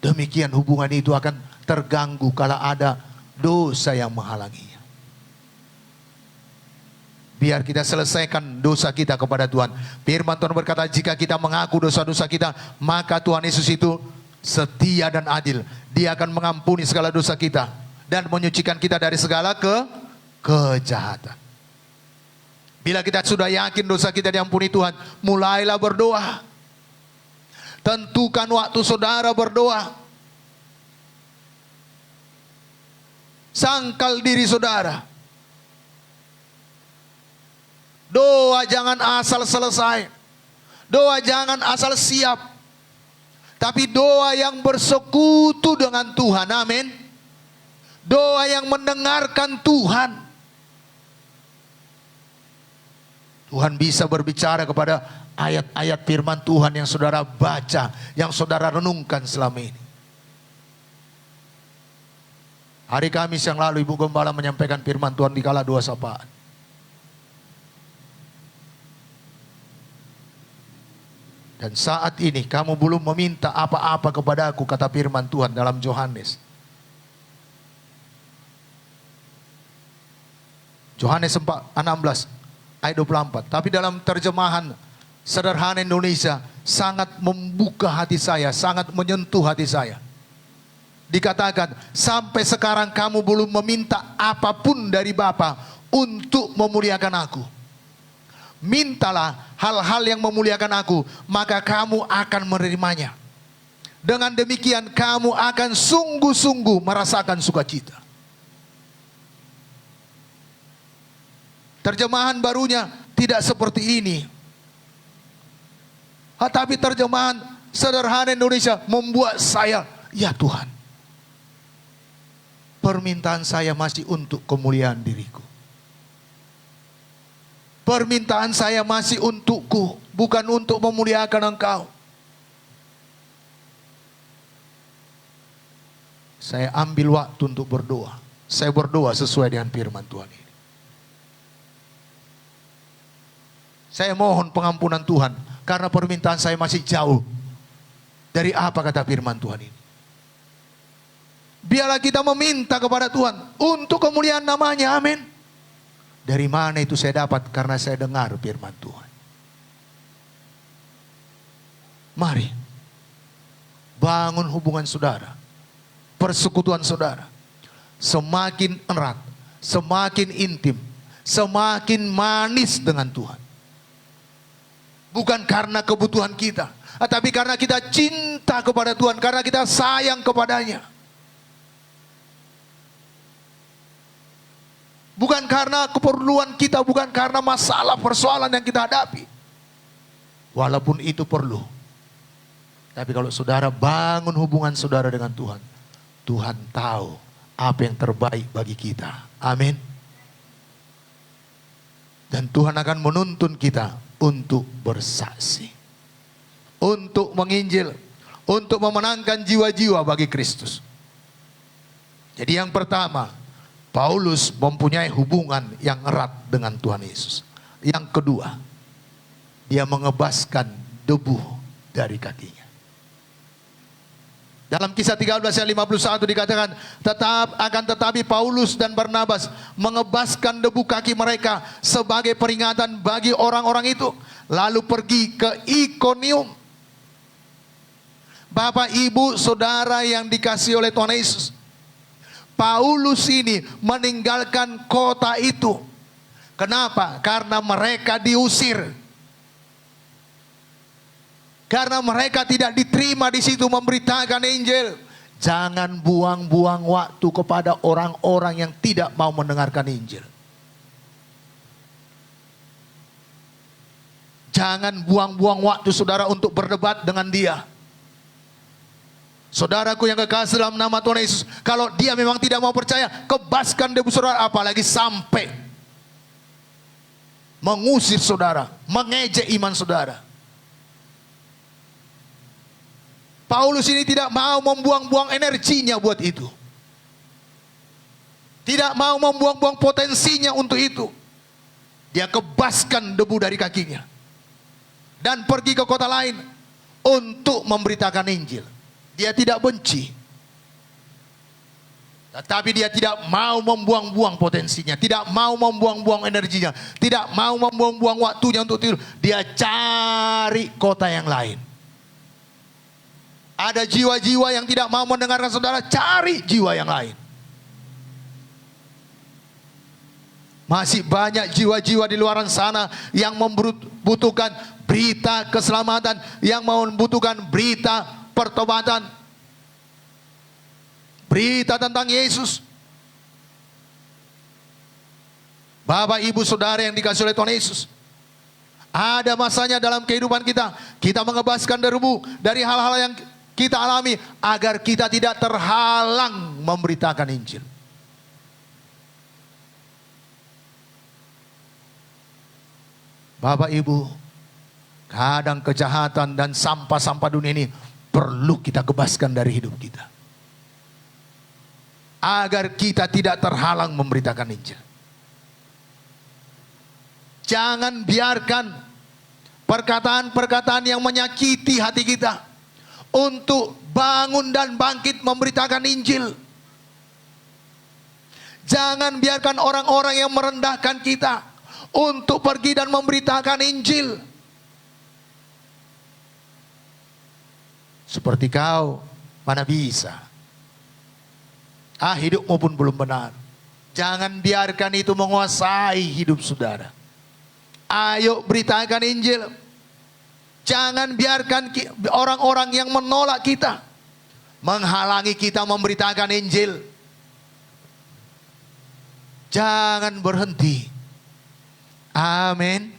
Demikian hubungan itu akan terganggu kalau ada dosa yang menghalanginya. Biar kita selesaikan dosa kita kepada Tuhan. Firman Tuhan berkata, jika kita mengaku dosa-dosa kita, maka Tuhan Yesus itu setia dan adil. Dia akan mengampuni segala dosa kita dan menyucikan kita dari segala kejahatan. Bila kita sudah yakin dosa kita diampuni Tuhan, mulailah berdoa. Tentukan waktu saudara berdoa. Sangkal diri saudara. Doa jangan asal selesai. Doa jangan asal siap. Tapi doa yang bersekutu dengan Tuhan. Amin. Doa yang mendengarkan Tuhan. Tuhan bisa berbicara kepada ayat-ayat firman Tuhan yang saudara baca, yang saudara renungkan selama ini. Hari Kamis yang lalu Ibu Gembala menyampaikan firman Tuhan di kala dua sapaan. Dan saat ini kamu belum meminta apa-apa kepadaku, kata firman Tuhan dalam Yohanes. Yohanes 4:16 ayat 24. Tapi dalam terjemahan sederhana Indonesia sangat membuka hati saya, sangat menyentuh hati saya. Dikatakan, sampai sekarang kamu belum meminta apapun dari Bapa untuk memuliakan aku. mintalah hal-hal yang memuliakan aku, maka kamu akan menerimanya. Dengan demikian kamu akan sungguh-sungguh merasakan sukacita. Terjemahan barunya tidak seperti ini. Tapi terjemahan sederhana Indonesia membuat saya, ya Tuhan, permintaan saya masih untuk kemuliaan diriku. Permintaan saya masih untukku, bukan untuk memuliakan Engkau. Saya ambil waktu untuk berdoa. Saya berdoa sesuai dengan firman Tuhan ini. Saya mohon pengampunan Tuhan, karena permintaan saya masih jauh dari apa kata firman Tuhan ini. Biarlah kita meminta kepada Tuhan untuk kemuliaan namanya, amin. Dari mana itu saya dapat? Karena saya dengar firman Tuhan. Mari bangun hubungan saudara, persekutuan saudara semakin erat, semakin intim, semakin manis dengan Tuhan. Bukan karena kebutuhan kita, tapi karena kita cinta kepada Tuhan, karena kita sayang kepadanya. Bukan karena keperluan kita, bukan karena masalah persoalan yang kita hadapi. Walaupun itu perlu. Tapi kalau saudara bangun hubungan saudara dengan Tuhan, Tuhan tahu apa yang terbaik bagi kita. Amin. Dan Tuhan akan menuntun kita untuk bersaksi, untuk menginjil, untuk memenangkan jiwa-jiwa bagi Kristus. Jadi yang pertama, Paulus mempunyai hubungan yang erat dengan Tuhan Yesus. Yang kedua, dia mengebaskan debu dari kakinya. Dalam Kisah 13 ayat 51 dikatakan, tetapi Paulus dan Barnabas mengebaskan debu kaki mereka sebagai peringatan bagi orang-orang itu, lalu pergi ke Ikonium. Bapak, Ibu, Saudara yang dikasihi oleh Tuhan Yesus, Paulus ini meninggalkan kota itu. Kenapa? Karena mereka diusir. Karena mereka tidak diterima di situ memberitakan Injil. Jangan buang-buang waktu kepada orang-orang yang tidak mau mendengarkan Injil. Jangan buang-buang waktu saudara untuk berdebat dengan dia. Saudaraku yang kekasih dalam nama Tuhan Yesus, kalau dia memang tidak mau percaya, kebaskan debu saudara, apalagi sampai mengusir saudara, mengejek iman saudara. Paulus ini tidak mau membuang-buang energinya buat itu. Tidak mau membuang-buang potensinya untuk itu. Dia kebaskan debu dari kakinya dan pergi ke kota lain untuk memberitakan Injil. Dia tidak benci, tetapi dia tidak mau membuang-buang potensinya, tidak mau membuang-buang energinya, tidak mau membuang-buang waktunya untuk tidur. Dia cari kota yang lain. Ada jiwa-jiwa yang tidak mau mendengarkan saudara, cari jiwa yang lain. Masih banyak jiwa-jiwa di luar sana yang membutuhkan berita keselamatan, yang membutuhkan berita pertobatan, berita tentang Yesus. Bapak, Ibu, Saudara yang dikasihi oleh Tuhan Yesus, ada masanya dalam kehidupan kita, kita mengebaskan debu dari hal-hal yang kita alami, agar kita tidak terhalang memberitakan Injil. Bapak, Ibu, kadang kejahatan dan sampah-sampah dunia ini perlu kita bebaskan dari hidup kita, agar kita tidak terhalang memberitakan Injil. Jangan biarkan perkataan-perkataan yang menyakiti hati kita untuk bangun dan bangkit memberitakan Injil. Jangan biarkan orang-orang yang merendahkan kita untuk pergi dan memberitakan Injil. Seperti kau, mana bisa? Hidupmu pun belum benar. Jangan biarkan itu menguasai hidup saudara. Ayo beritakan Injil. Jangan biarkan orang-orang yang menolak kita menghalangi kita memberitakan Injil. Jangan berhenti. Amin.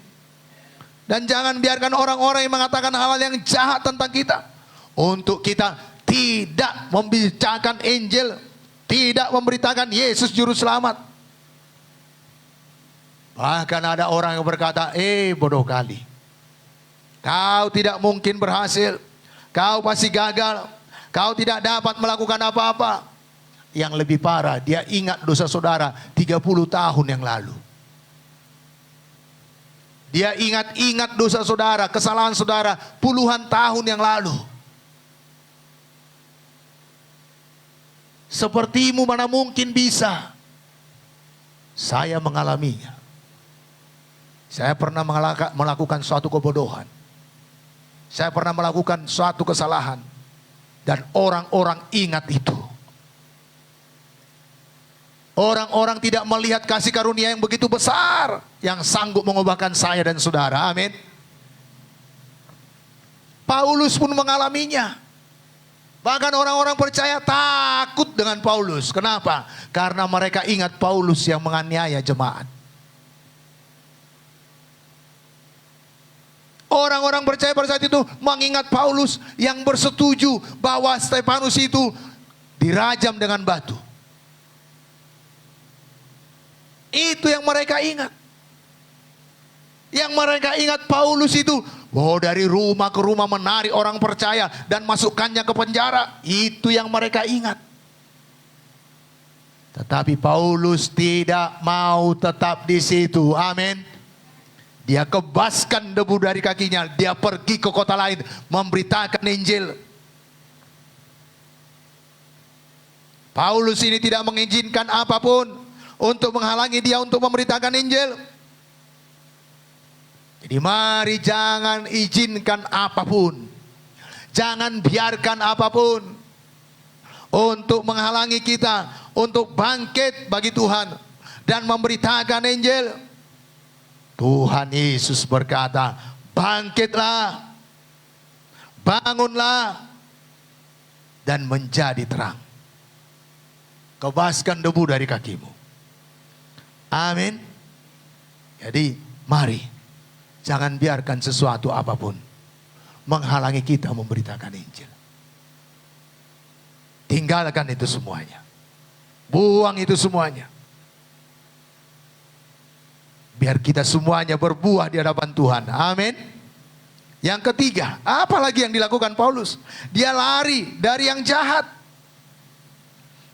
Dan jangan biarkan orang-orang yang mengatakan hal-hal yang jahat tentang kita untuk kita tidak membicarakan Injil, tidak memberitakan Yesus juru selamat. Bahkan ada orang yang berkata, bodoh kali, kau tidak mungkin berhasil, kau pasti gagal, kau tidak dapat melakukan apa-apa. Yang lebih parah, dia ingat dosa saudara 30 tahun yang lalu. Dia ingat dosa saudara, kesalahan saudara puluhan tahun yang lalu. Sepertimu mana mungkin bisa. Saya mengalaminya. Saya pernah melakukan suatu kebodohan. Saya pernah melakukan suatu kesalahan. Dan orang-orang ingat itu. Orang-orang tidak melihat kasih karunia yang begitu besar yang sanggup mengubahkan saya dan saudara. Amin. Paulus pun mengalaminya. Bahkan orang-orang percaya takut dengan Paulus. Kenapa? Karena mereka ingat Paulus yang menganiaya jemaat. Orang-orang percaya pada saat itu mengingat Paulus yang bersetuju bahwa Stefanus itu dirajam dengan batu. Itu yang mereka ingat. Yang mereka ingat Paulus itu, dari rumah ke rumah menarik orang percaya dan masukkannya ke penjara. Itu yang mereka ingat. Tetapi Paulus tidak mau tetap di situ. Amin. Dia kebaskan debu dari kakinya. Dia pergi ke kota lain memberitakan Injil. Paulus ini tidak mengizinkan apapun untuk menghalangi dia untuk memberitakan Injil. Jadi mari jangan izinkan apapun, jangan biarkan apapun untuk menghalangi kita untuk bangkit bagi Tuhan dan memberitakan Injil. Tuhan Yesus berkata, bangkitlah, bangunlah, dan menjadi terang. Kebaskan debu dari kakimu. Amin. Jadi mari jangan biarkan sesuatu apapun menghalangi kita memberitakan Injil. Tinggalkan itu semuanya. Buang itu semuanya. Biar kita semuanya berbuah di hadapan Tuhan. Amin. Yang ketiga, apa lagi yang dilakukan Paulus? Dia lari dari yang jahat.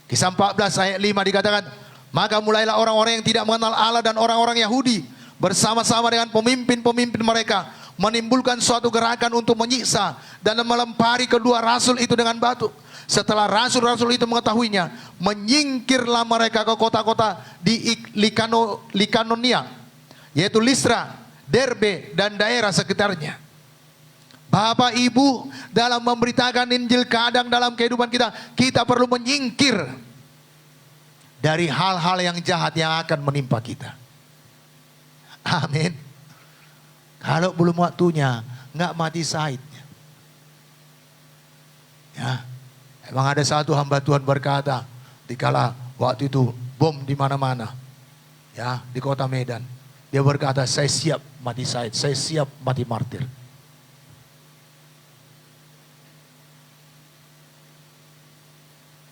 Kisah 14 ayat 5 dikatakan, maka mulailah orang-orang yang tidak mengenal Allah dan orang-orang Yahudi bersama-sama dengan pemimpin-pemimpin mereka menimbulkan suatu gerakan untuk menyiksa dan melempari kedua rasul itu dengan batu. Setelah rasul-rasul itu mengetahuinya, menyingkirlah mereka ke kota-kota di Likanonia, yaitu Listra, Derbe, dan daerah sekitarnya. Bapak Ibu, dalam memberitakan Injil kadang dalam kehidupan kita perlu menyingkir dari hal-hal yang jahat yang akan menimpa kita. Amin. Kalau belum waktunya, nggak mati syahidnya. Ya, emang ada satu hamba Tuhan berkata, dikala waktu itu bom di mana-mana, ya, di kota Medan, dia berkata, saya siap mati syahid, saya siap mati martir.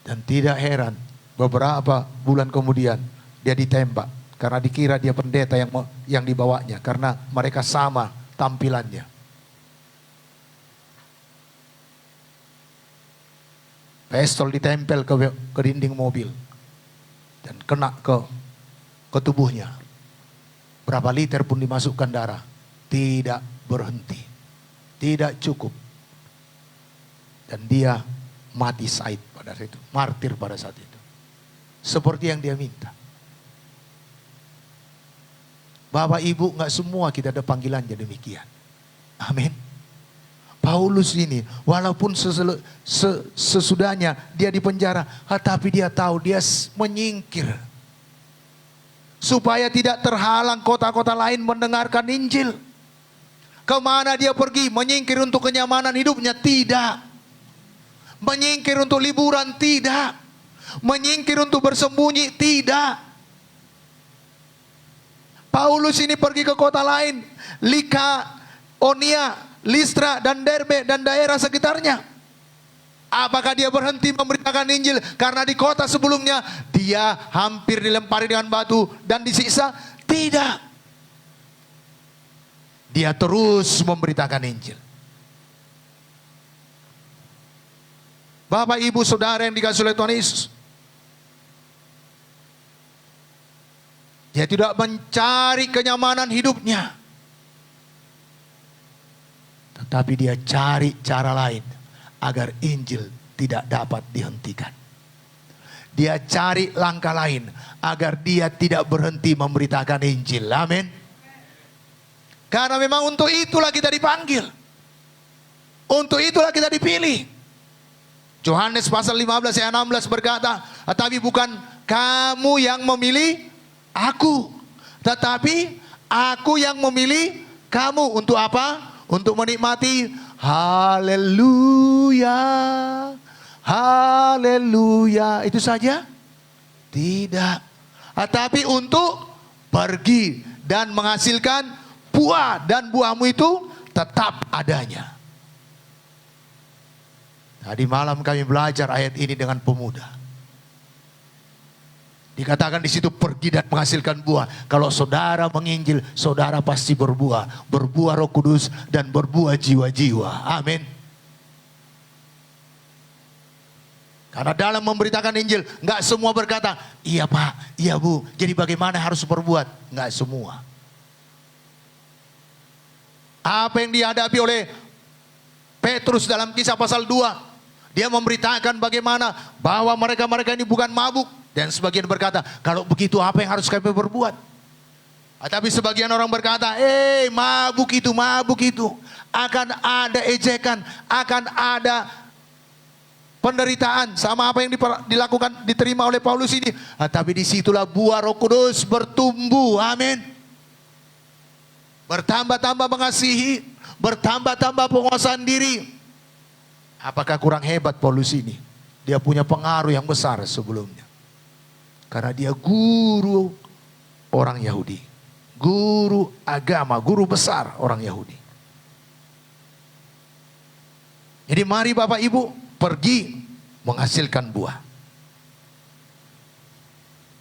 Dan tidak heran, beberapa bulan kemudian dia ditembak karena dikira dia pendeta yang dibawanya, karena mereka sama tampilannya. Pistol ditempel ke dinding mobil dan kena ke tubuhnya. Berapa liter pun dimasukkan darah, tidak berhenti, tidak cukup, dan dia mati syahid pada saat itu, martir pada saat itu. Seperti yang dia minta. Bapak Ibu, nggak semua kita ada panggilannya demikian. Amin. Paulus ini walaupun sesudahnya dia di penjara, tetapi dia tahu dia menyingkir. supaya tidak terhalang kota-kota lain mendengarkan Injil. Kemana dia pergi? Menyingkir untuk kenyamanan hidupnya? Tidak. Menyingkir untuk liburan? Tidak. Menyingkir untuk bersembunyi? Tidak. Paulus ini pergi ke kota lain, Likaonia, Listra, dan Derbe, dan daerah sekitarnya. Apakah dia berhenti memberitakan Injil karena di kota sebelumnya dia hampir dilempari dengan batu dan disiksa? Tidak. Dia terus memberitakan Injil. Bapak, Ibu, Saudara yang dikasihi oleh Tuhan Yesus, dia tidak mencari kenyamanan hidupnya, tetapi dia cari cara lain agar Injil tidak dapat dihentikan. Dia cari langkah lain agar dia tidak berhenti memberitakan Injil. Amin. Karena memang untuk itulah kita dipanggil. Untuk itulah kita dipilih. Yohanes pasal 15 ayat 16 berkata, tetapi bukan kamu yang memilih aku, tetapi aku yang memilih kamu. Untuk apa? Untuk menikmati haleluya, haleluya. Itu saja? Tidak. Tetapi untuk pergi dan menghasilkan buah, dan buahmu itu tetap adanya. Tadi malam kami belajar ayat ini dengan pemuda. Dikatakan di situ pergi dan menghasilkan buah. Kalau saudara menginjil, saudara pasti berbuah. Berbuah Roh Kudus dan berbuah jiwa-jiwa. Amin. Karena dalam memberitakan Injil, nggak semua berkata, iya Pak, iya Bu, jadi bagaimana harus berbuat? Nggak semua. Apa yang dihadapi oleh Petrus dalam Kisah pasal 2. Dia memberitakan bagaimana bahwa mereka-mereka ini bukan mabuk. Dan sebagian berkata, kalau begitu apa yang harus kami berbuat? Tapi sebagian orang berkata, mabuk itu. Akan ada ejekan, akan ada penderitaan. Sama apa yang dilakukan, diterima oleh Paulus ini. Tapi disitulah buah Roh Kudus bertumbuh. Amin. Bertambah-tambah mengasihi, bertambah-tambah penguasaan diri. Apakah kurang hebat Paulus ini? Dia punya pengaruh yang besar sebelumnya. Karena dia guru orang Yahudi. Guru agama, guru besar orang Yahudi. Jadi mari Bapak Ibu pergi menghasilkan buah.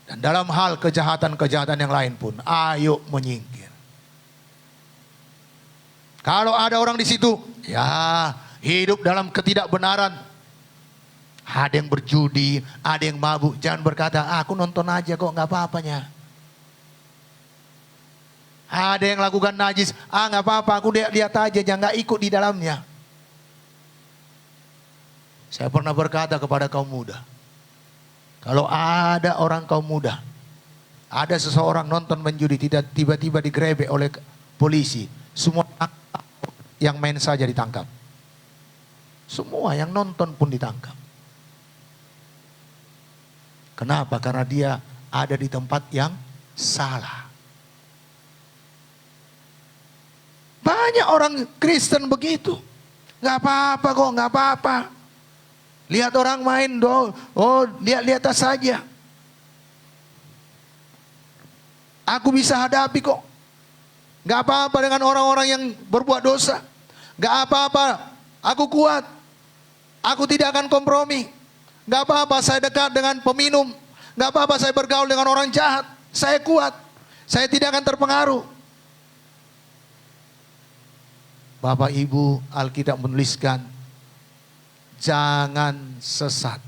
Dan dalam hal kejahatan-kejahatan yang lain pun, ayo menyingkir. Kalau ada orang di situ, ya hidup dalam ketidakbenaran. Ada yang berjudi, ada yang mabuk. Jangan berkata, aku nonton aja kok, nggak apa-apanya. Ada yang lakukan najis, nggak apa-apa, aku lihat aja, jangan nggak ikut di dalamnya. Saya pernah berkata kepada kaum muda, kalau ada orang kaum muda, ada seseorang nonton menjudi, tidak tiba-tiba digerebek oleh polisi, semua yang main saja ditangkap. Semua yang nonton pun ditangkap. Kenapa? Karena dia ada di tempat yang salah. Banyak orang Kristen begitu. Gak apa-apa kok, gak apa-apa. Lihat orang main, lihat saja. Aku bisa hadapi kok. Gak apa-apa dengan orang-orang yang berbuat dosa. Gak apa-apa, aku kuat. Aku tidak akan kompromi. Gak apa-apa saya dekat dengan peminum. Gak apa-apa saya bergaul dengan orang jahat. Saya kuat. Saya tidak akan terpengaruh. Bapak Ibu, Alkitab menuliskan, jangan sesat.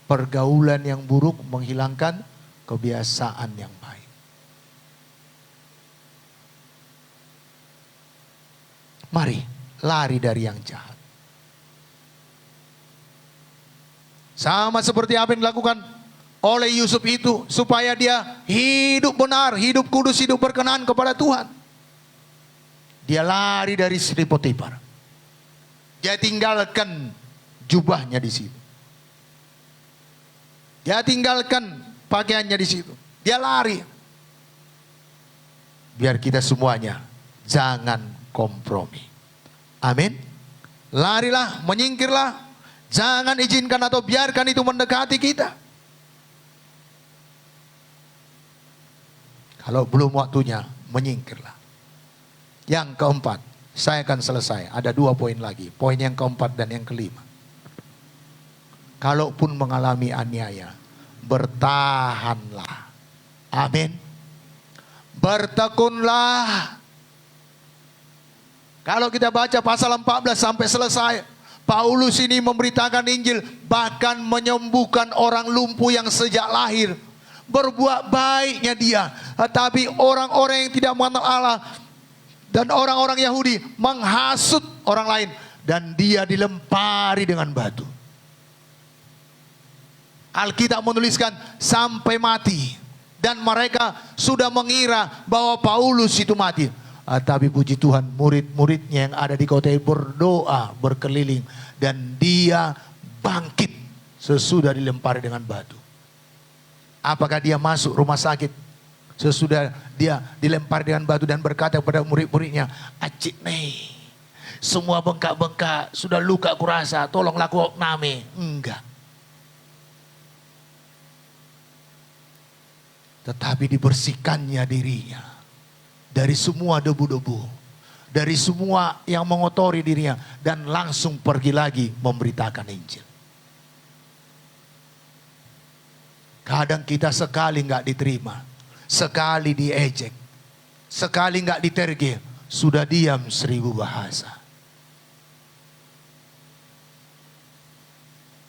Pergaulan yang buruk menghilangkan kebiasaan yang baik. Mari lari dari yang jahat. Sama seperti apa yang dilakukan oleh Yusuf itu, supaya dia hidup benar, hidup kudus, hidup berkenan kepada Tuhan. Dia lari dari Sri Potifar. Dia tinggalkan jubahnya di situ. Dia tinggalkan pakaiannya di situ. Dia lari. biar kita semuanya jangan kompromi. Amin. Larilah, menyingkirlah. Jangan izinkan atau biarkan itu mendekati kita. Kalau belum waktunya, menyingkirlah. Yang keempat, saya akan selesai. Ada 2 poin lagi. Poin yang keempat dan yang kelima. Kalaupun mengalami aniaya, bertahanlah. Amin. Bertekunlah. Kalau kita baca pasal 14 sampai selesai, Paulus ini memberitakan Injil, bahkan menyembuhkan orang lumpuh yang sejak lahir. Berbuat baiknya dia. Tetapi orang-orang yang tidak mengenal Allah dan orang-orang Yahudi menghasut orang lain, dan dia dilempari dengan batu. Alkitab menuliskan sampai mati, dan mereka sudah mengira bahwa Paulus itu mati. Tapi puji Tuhan, murid-muridnya yang ada di kota itu berdoa berkeliling, dan dia bangkit sesudah dilempari dengan batu. Apakah dia masuk rumah sakit sesudah dia dilempari dengan batu dan berkata kepada murid-muridnya, "Acik nih, semua bengkak-bengkak, sudah luka kurasa, tolonglah aku name." Enggak. Tetapi dibersihkannya dirinya dari semua debu-debu, dari semua yang mengotori dirinya, dan langsung pergi lagi memberitakan Injil. Kadang kita sekali nggak diterima, sekali diejek, sekali nggak diterge, sudah diam 1000 bahasa.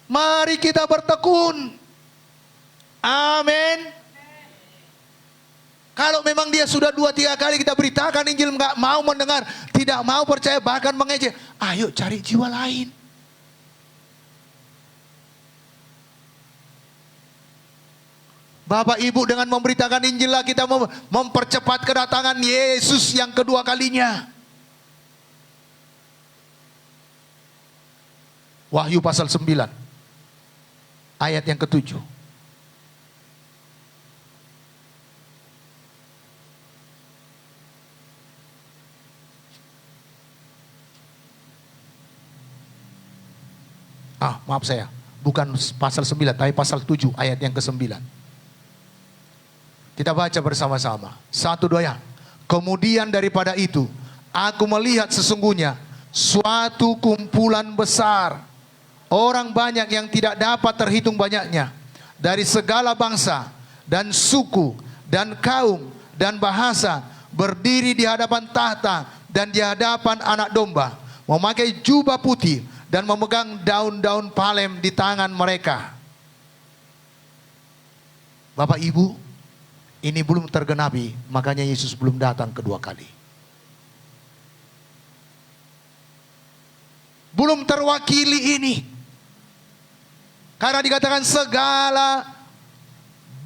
Mari kita bertekun. Amin. Kalau memang dia sudah 2-3 kali kita beritakan Injil nggak mau mendengar, tidak mau percaya, bahkan mengejek, ayo cari jiwa lain. Bapak Ibu, dengan memberitakan Injil lah kita mempercepat kedatangan Yesus yang kedua kalinya. Wahyu pasal 9 ayat yang ke-7. Maaf saya, bukan pasal 9, tapi pasal 7 ayat yang ke-9. Kita baca bersama-sama. 1, 2 ya. Kemudian daripada itu, aku melihat sesungguhnya suatu kumpulan besar, orang banyak yang tidak dapat terhitung banyaknya, dari segala bangsa dan suku dan kaum dan bahasa, berdiri di hadapan tahta dan di hadapan Anak Domba, memakai jubah putih dan memegang daun-daun palem di tangan mereka. Bapak Ibu, ini belum tergenapi, makanya Yesus belum datang kedua kali. Belum terwakili ini. Karena dikatakan segala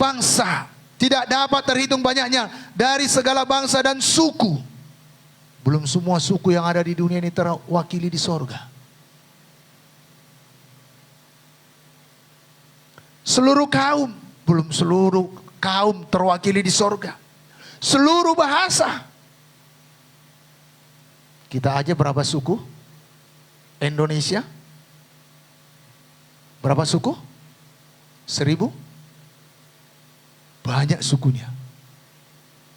bangsa, tidak dapat terhitung banyaknya, dari segala bangsa dan suku. Belum semua suku yang ada di dunia ini terwakili di sorga. Seluruh kaum, belum seluruh kaum terwakili di sorga. Seluruh bahasa. Kita aja berapa suku? Indonesia berapa suku? 1000? Banyak sukunya.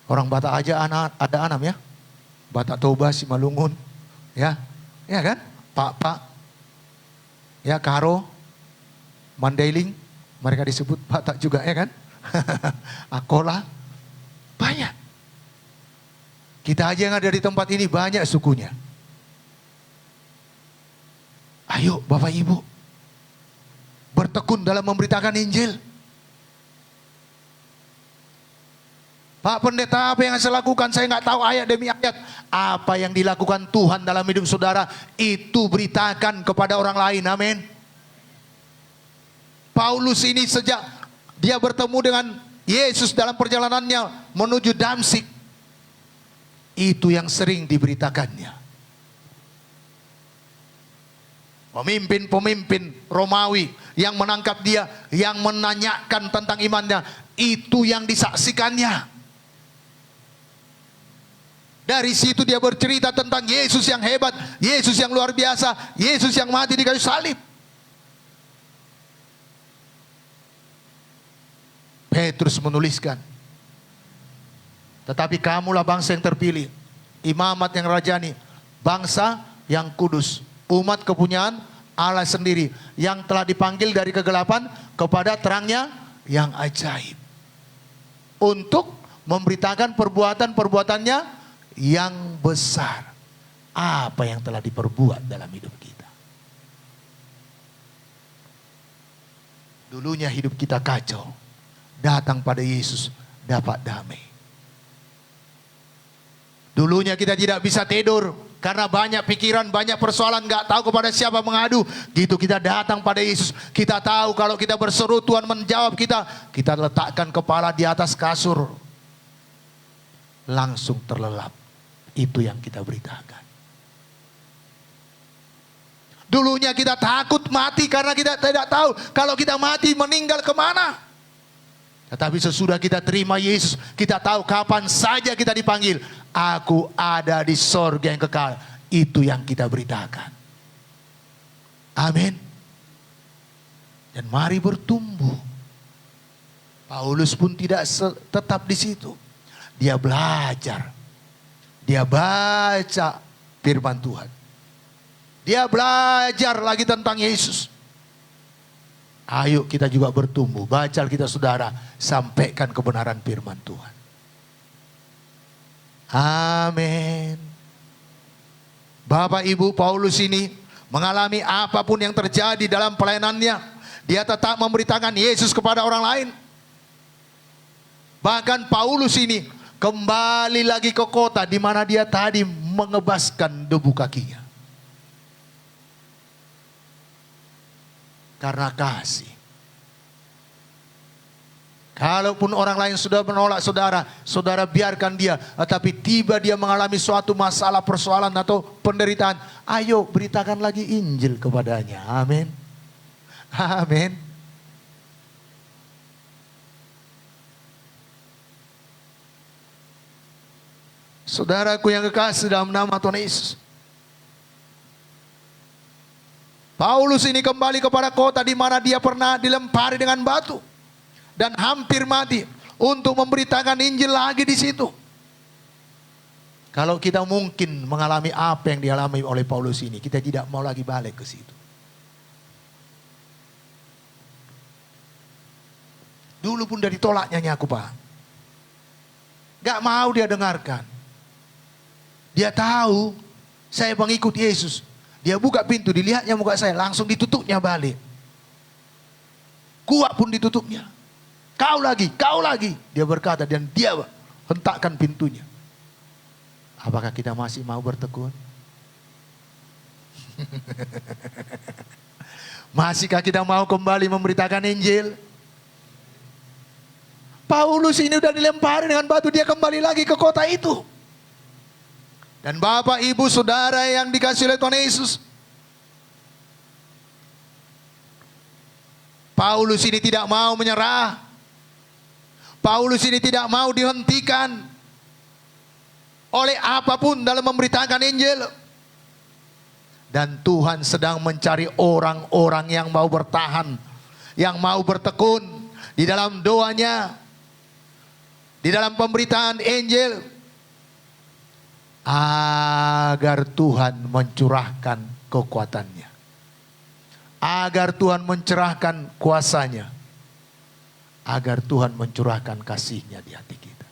Orang Batak aja ada 6 ya. Batak Toba, Simalungun, ya kan? Pak, ya Karo, Mandailing, mereka disebut Batak juga ya kan? Akola, banyak. Kita aja yang ada di tempat ini banyak sukunya. Ayo Bapak Ibu, bertekun dalam memberitakan Injil. Pak Pendeta, apa yang saya lakukan? Saya nggak tahu ayat demi ayat. Apa yang dilakukan Tuhan dalam hidup saudara, itu beritakan kepada orang lain. Amin. Paulus ini sejak dia bertemu dengan Yesus dalam perjalanannya menuju Damsik, itu yang sering diberitakannya. Pemimpin-pemimpin Romawi yang menangkap dia, yang menanyakan tentang imannya, itu yang disaksikannya. Dari situ dia bercerita tentang Yesus yang hebat, Yesus yang luar biasa, Yesus yang mati di kayu salib. Petrus menuliskan, tetapi kamulah bangsa yang terpilih, imamat yang rajani, bangsa yang kudus, umat kepunyaan Allah sendiri, yang telah dipanggil dari kegelapan kepada terangnya yang ajaib, untuk memberitakan perbuatan-perbuatannya yang besar. Apa yang telah diperbuat dalam hidup kita. Dulunya hidup kita kacau, datang pada Yesus dapat damai. Dulunya kita tidak bisa tidur karena banyak pikiran, banyak persoalan, gak tahu kepada siapa mengadu. Gitu kita datang pada Yesus. Kita tahu kalau kita berseru, Tuhan menjawab kita. Kita letakkan kepala di atas kasur, langsung terlelap. Itu yang kita beritakan. Dulunya kita takut mati karena kita tidak tahu kalau kita mati meninggal kemana. Tetapi sesudah kita terima Yesus, kita tahu kapan saja kita dipanggil. Aku ada di sorga yang kekal. Itu yang kita beritakan. Amin. Dan mari bertumbuh. Paulus pun tidak tetap di situ. Dia belajar. Dia baca firman Tuhan. Dia belajar lagi tentang Yesus. Ayo kita juga bertumbuh. Baca kita saudara. Sampaikan kebenaran firman Tuhan. Amin. Bapak Ibu, Paulus ini mengalami apapun yang terjadi dalam pelayanannya, dia tetap memberitakan Yesus kepada orang lain. Bahkan Paulus ini kembali lagi ke kota di mana dia tadi mengebaskan debu kakinya. Karena kasih. Kalaupun orang lain sudah menolak saudara, saudara biarkan dia. Tetapi tiba dia mengalami suatu masalah, persoalan atau penderitaan, ayo beritakan lagi Injil kepadanya. Amin. Amin. Saudaraku yang kekasih dalam nama Tuhan Yesus. Paulus ini kembali kepada kota di mana dia pernah dilempari dengan batu dan hampir mati untuk memberitakan Injil lagi di situ. Kalau kita mungkin mengalami apa yang dialami oleh Paulus ini, kita tidak mau lagi balik ke situ. Dulu pun dari tolak nyanyi aku, Pak. Gak mau dia dengarkan. Dia tahu saya pengikut Yesus. Dia buka pintu, dilihatnya muka saya, langsung ditutupnya balik. Kuat pun ditutupnya. Kau lagi, kau lagi. Dia berkata dan dia hentakkan pintunya. Apakah kita masih mau bertekun? Masihkah kita mau kembali memberitakan Injil? Paulus ini udah dilempari dengan batu, dia kembali lagi ke kota itu. Dan Bapak, Ibu, Saudara yang dikasihi oleh Tuhan Yesus, Paulus ini tidak mau menyerah. Paulus ini tidak mau dihentikan oleh apapun dalam memberitakan Injil. Dan Tuhan sedang mencari orang-orang yang mau bertahan, yang mau bertekun di dalam doanya, di dalam pemberitaan Injil, agar Tuhan mencurahkan kekuatannya, agar Tuhan mencerahkan kuasanya, agar Tuhan mencurahkan kasih-Nya di hati kita.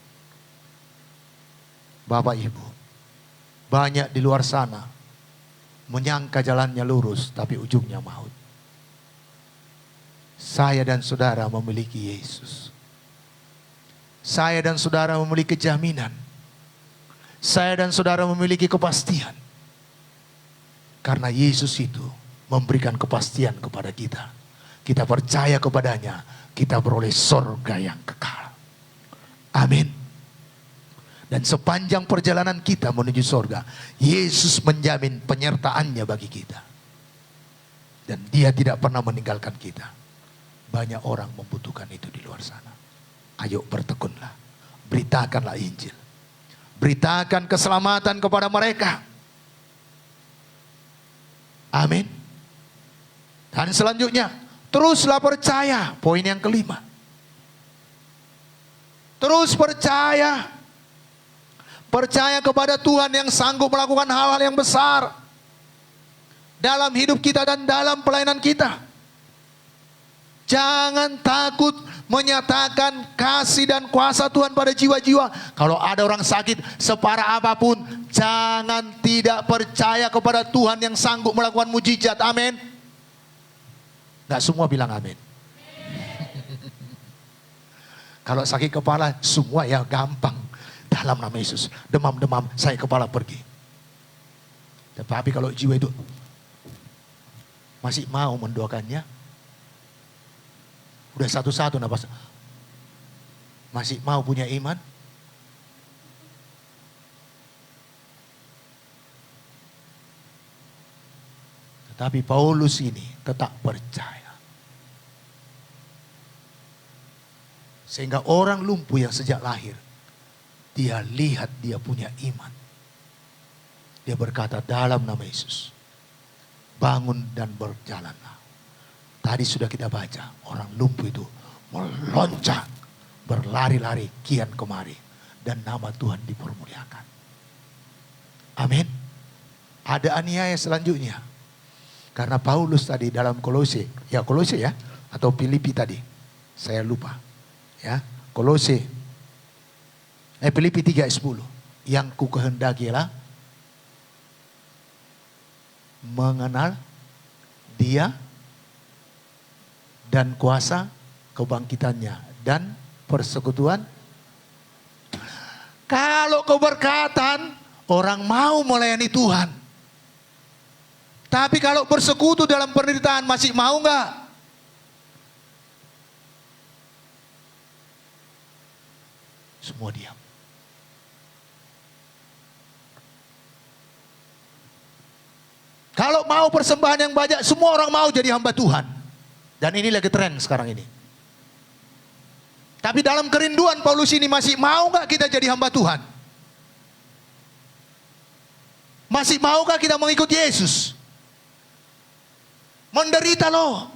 Bapak Ibu, banyak di luar sana menyangka jalannya lurus tapi ujungnya maut. Saya dan saudara memiliki Yesus. Saya dan saudara memiliki jaminan. Saya dan saudara memiliki kepastian. Karena Yesus itu memberikan kepastian kepada kita. Kita percaya kepadanya, kita beroleh sorga yang kekal. Amin. Dan sepanjang perjalanan kita menuju sorga, Yesus menjamin penyertaannya bagi kita. Dan Dia tidak pernah meninggalkan kita. Banyak orang membutuhkan itu di luar sana. Ayo bertekunlah, beritakanlah Injil. Beritakan keselamatan kepada mereka. Amin. Dan selanjutnya, teruslah percaya. Poin yang kelima. Terus percaya. Percaya kepada Tuhan yang sanggup melakukan hal-hal yang besar dalam hidup kita dan dalam pelayanan kita. Jangan takut menyatakan kasih dan kuasa Tuhan pada jiwa-jiwa. Kalau ada orang sakit separah apapun, jangan tidak percaya kepada Tuhan yang sanggup melakukan mujizat. Amin. Nggak semua bilang amin. Kalau sakit kepala, semua ya gampang. Dalam nama Yesus, demam-demam, saya kepala pergi. Tetapi kalau jiwa itu masih mau mendoakannya, udah satu-satu nafas, masih mau punya iman, tetapi Paulus ini tetap percaya. Sehingga orang lumpuh yang sejak lahir, dia lihat dia punya iman. Dia berkata dalam nama Yesus, bangun dan berjalanlah. Tadi sudah kita baca, orang lumpuh itu meloncat, berlari-lari kian kemari, dan nama Tuhan dipermuliakan. Amin. Ada aniaya selanjutnya. Karena Paulus tadi dalam Kolose ya, atau Filipi tadi, saya lupa. Ya, Filipi 3 ayat 10. Yang ku kehendaki ialah mengenal Dia dan kuasa kebangkitannya dan persekutuan. Kalau keberkatan, orang mau melayani Tuhan. Tapi kalau bersekutu dalam penderitaan, masih mau enggak? Semua diam. Kalau mau persembahan yang banyak, semua orang mau jadi hamba Tuhan. Dan ini lagi tren sekarang ini. Tapi dalam kerinduan Paulus ini, masih mau gak kita jadi hamba Tuhan? Masih maukah kita mengikut Yesus? Menderita loh.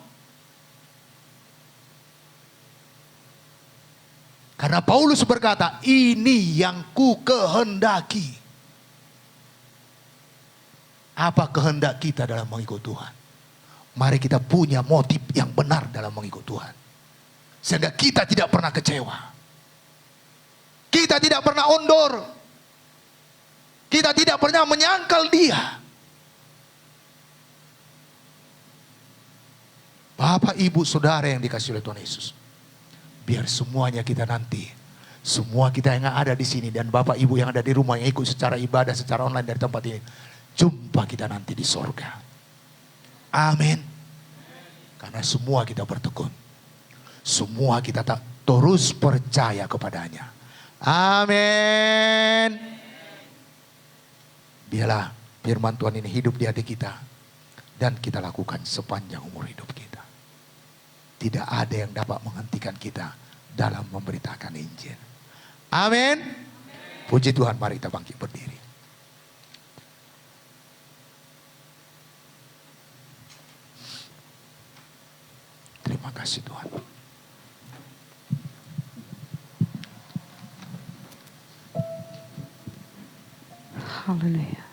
Karena Paulus berkata, ini yang ku kehendaki. Apa kehendak kita dalam mengikut Tuhan? Mari kita punya motif yang benar dalam mengikut Tuhan. Sehingga kita tidak pernah kecewa. Kita tidak pernah ondor. Kita tidak pernah menyangkal Dia. Bapak, Ibu, Saudara yang dikasihi oleh Tuhan Yesus. Biar semuanya kita nanti, semua kita yang ada di sini dan Bapak Ibu yang ada di rumah yang ikut secara ibadah, secara online dari tempat ini, jumpa kita nanti di sorga. Amin. Karena semua kita bertekun. Semua kita tak terus percaya kepadanya. Amin. Biarlah firman Tuhan ini hidup di hati kita. Dan kita lakukan sepanjang umur hidup kita. Tidak ada yang dapat menghentikan kita dalam memberitakan Injil. Amin. Puji Tuhan, mari kita bangkit berdiri. Terima kasih Tuhan. Haleluya.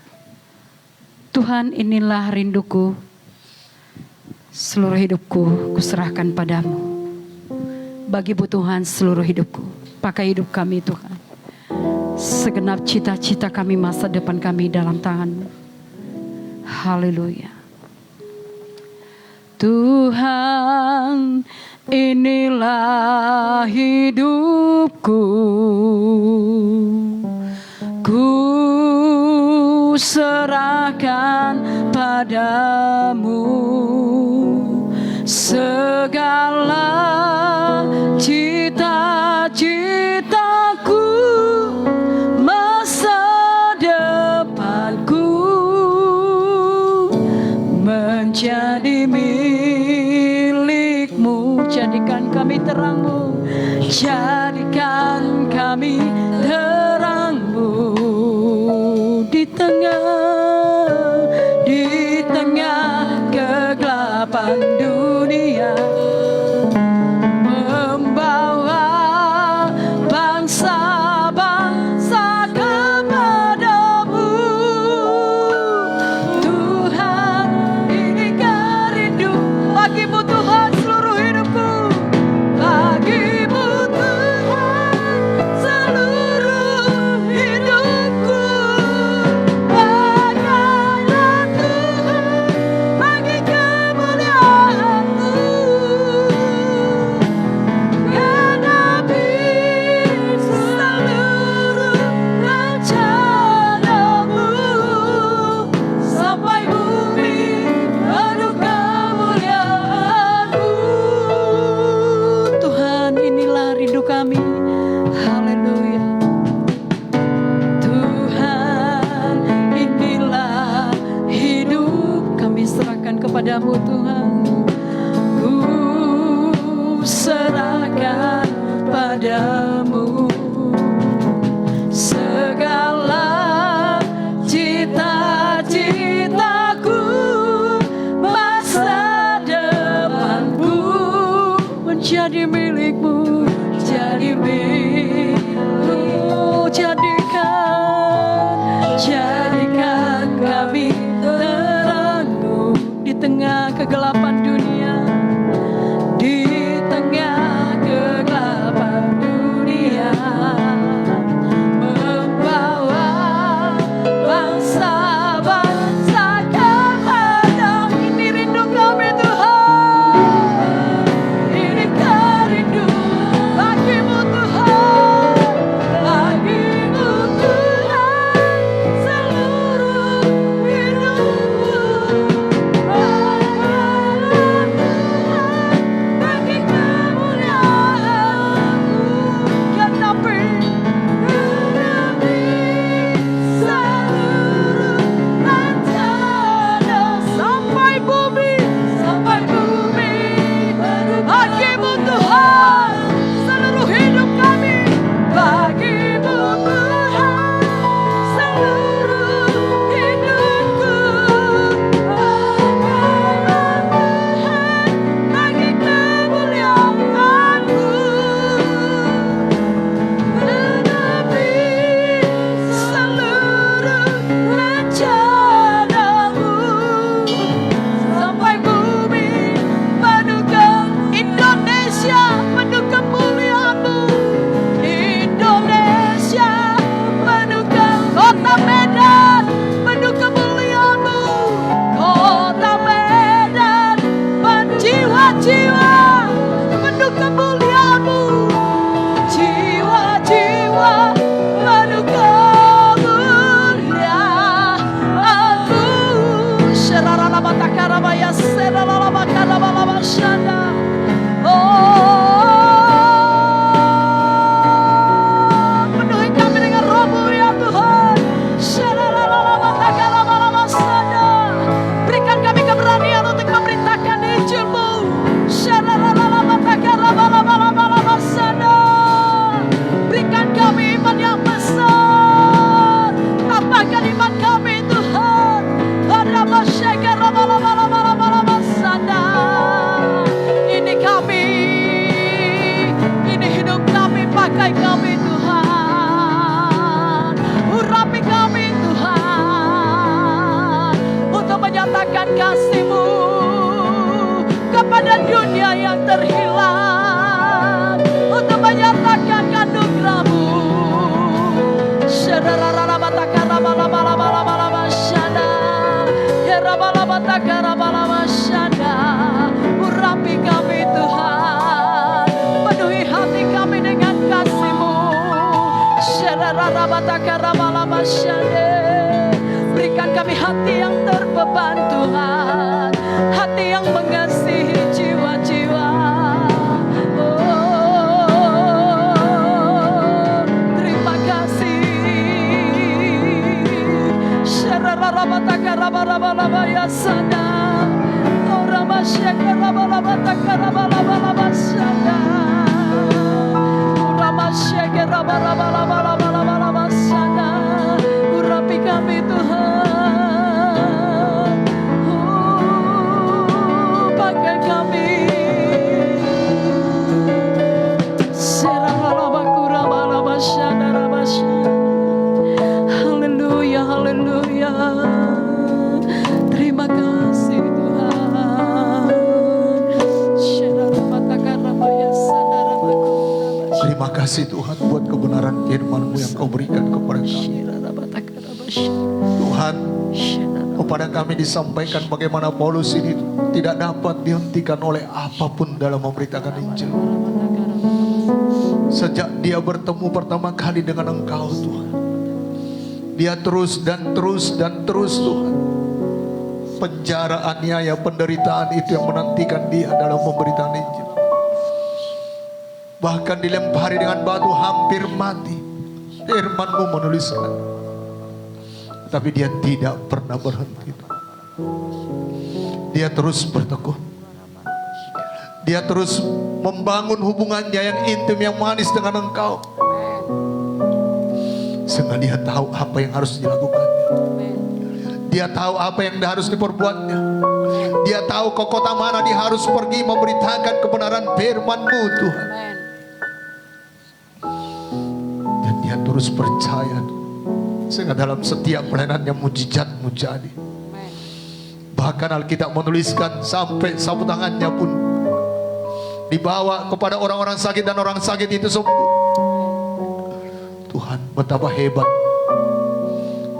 Tuhan, inilah rinduku. Seluruh hidupku kuserahkan padamu. Bagi Tuhan seluruh hidupku. Pakai hidup kami Tuhan. Segenap cita-cita kami, masa depan kami dalam tangan-Mu. Haleluya. Tuhan, inilah hidupku. Ku serahkan padamu segala cita-citaku, masa depanku menjadi milik-Mu. Jadikan kami terang-Mu, jadikan kami terang-Mu. tengah kegelapan dunia, membawa bangsa-bangsa kepadamu. Tuhan, ini kerindu bagimu Tuhan seluruh hidupku. Bagimu Tuhan seluruh hidupku. Pakailah Tuhan bagi kemuliaan-Mu. Genapi seluruh rencana-Mu sampai bumi penuh kemuliaan-Mu. Tuhan, inilah rindu kami. Haleluya. Tuhan, inilah hidup kami serahkan kepadamu Tuhan. Ku serahkan padamu segala cita-citaku, masa depanku menjadi milikmu, jadi milikmu. Jadikan kami terangmu di tengah kegelapan dunia, di tengah kegelapan dunia, membawa bangsa-bangsa kepada. Ini rindu kami Tuhan, ini kerindu bagimu Tuhan, bagimu Tuhan seluruh hidupku. Bagi kemuliaan-Mu, genapi seluruh rencana sampai bumi bagimu Tuhan seluruh hidup kami. Bagimu Tuhan seluruh hidupku. Pakailah Tuhan bagi kemuliaan-Mu. Genapi seluruh rencana-Mu sampai bumi penuh Indonesia penuh kemuliaan-Mu. Indonesia penuh kota Medan penuh kemuliaan-Mu. Kota Medan jiwa-jiwa penuh kemuliaan-Mu. Jiwa-jiwa penuh kemuliaan-Mu. Sheraralabatakarabayas, seralabakarabalabasyanda. Penuhi kami dengan Roh-Mu ya Tuhan. Sheraralabatakarabalabasanda. Berikan kami keberanian untuk memberitakan Injil-Mu. Sheraralabatakarabalabasanda. Berikan kami iman yang besar. Tambahkan iman kami Tuhan. Harabasyakarabalabalabasanda. Ini kami, ini hidup kami, pakai kami Tuhan. Urapi kami Tuhan untuk menyatakan kasih-Mu kepada dunia yang terhilang, untuk menyatakan anugerah-Mu. Sherararabatakarabalabalabalabashanda. Yerabalabatakarabalabashanda. Urapi kami Tuhan, penuhi hati kami dengan kasih-Mu. Sherararabatakarabalabashanda. Berikan kami hati yang terbeban Tuhan, hati yang mengasihi jiwa-jiwa. Terima kasih. Sherararabatakarabalabalabayasanda. Oramasyakarabalabatakarabalabasanda. Oramasyakarabalabalabasanda. Urapi kami Tuhan. Tuhan, kepada kami disampaikan bagaimana Paulus ini tidak dapat dihentikan oleh apapun dalam memberitakan Injil. Sejak dia bertemu pertama kali dengan Engkau Tuhan, dia terus dan terus dan terus Tuhan. Penjara, aniaya, penderitaan itu yang menantikan dia dalam pemberitaan Injil. Bahkan dilempari dengan batu hampir mati. Firman-Mu menuliskan, tapi dia tidak pernah berhenti. Dia terus bertekun. Dia terus membangun hubungannya yang intim, yang manis dengan Engkau. Sehingga dia tahu apa yang harus dilakukannya. Dia tahu apa yang harus diperbuatnya. Dia tahu ke kota mana dia harus pergi memberitakan kebenaran firman-Mu Tuhan. Dan dia terus percaya, sehingga dalam setiap pelayanannya mujizat-Mu jadi. Bahkan Alkitab menuliskan sampai sapu tangannya pun dibawa kepada orang-orang sakit dan orang sakit itu sembuh. Tuhan, betapa hebat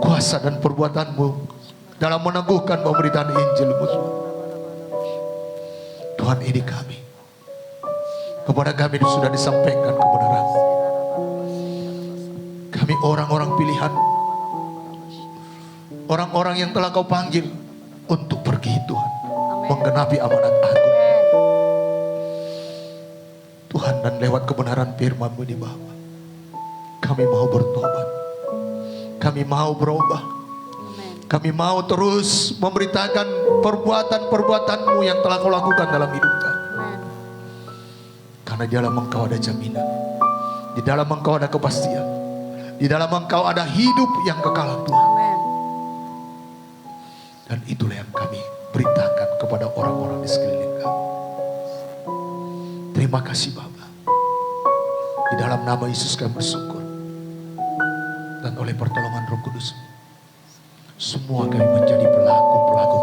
kuasa dan perbuatan-Mu dalam meneguhkan pemberitaan Injil-Mu. Tuhan, ini kami. Kepada kami sudah disampaikan kebenaran. Kami orang-orang pilihan, orang-orang yang telah Kau panggil untuk pergi Tuhan, menggenapi amanat agung. Tuhan, dan lewat kebenaran firman-Mu di bawah, kami mau bertobat, kami mau berubah, kami mau terus memberitakan perbuatan-perbuatan-Mu yang telah Kau lakukan dalam hidup kami. Karena di dalam Engkau ada jaminan, di dalam Engkau ada kepastian, di dalam Engkau ada hidup yang kekal Tuhan. Dan itulah yang kami beritakan kepada orang-orang di sekeliling kami. Terima kasih Bapa. Di dalam nama Yesus kami bersyukur. Dan oleh pertolongan Roh Kudus, semua kami menjadi pelaku-pelaku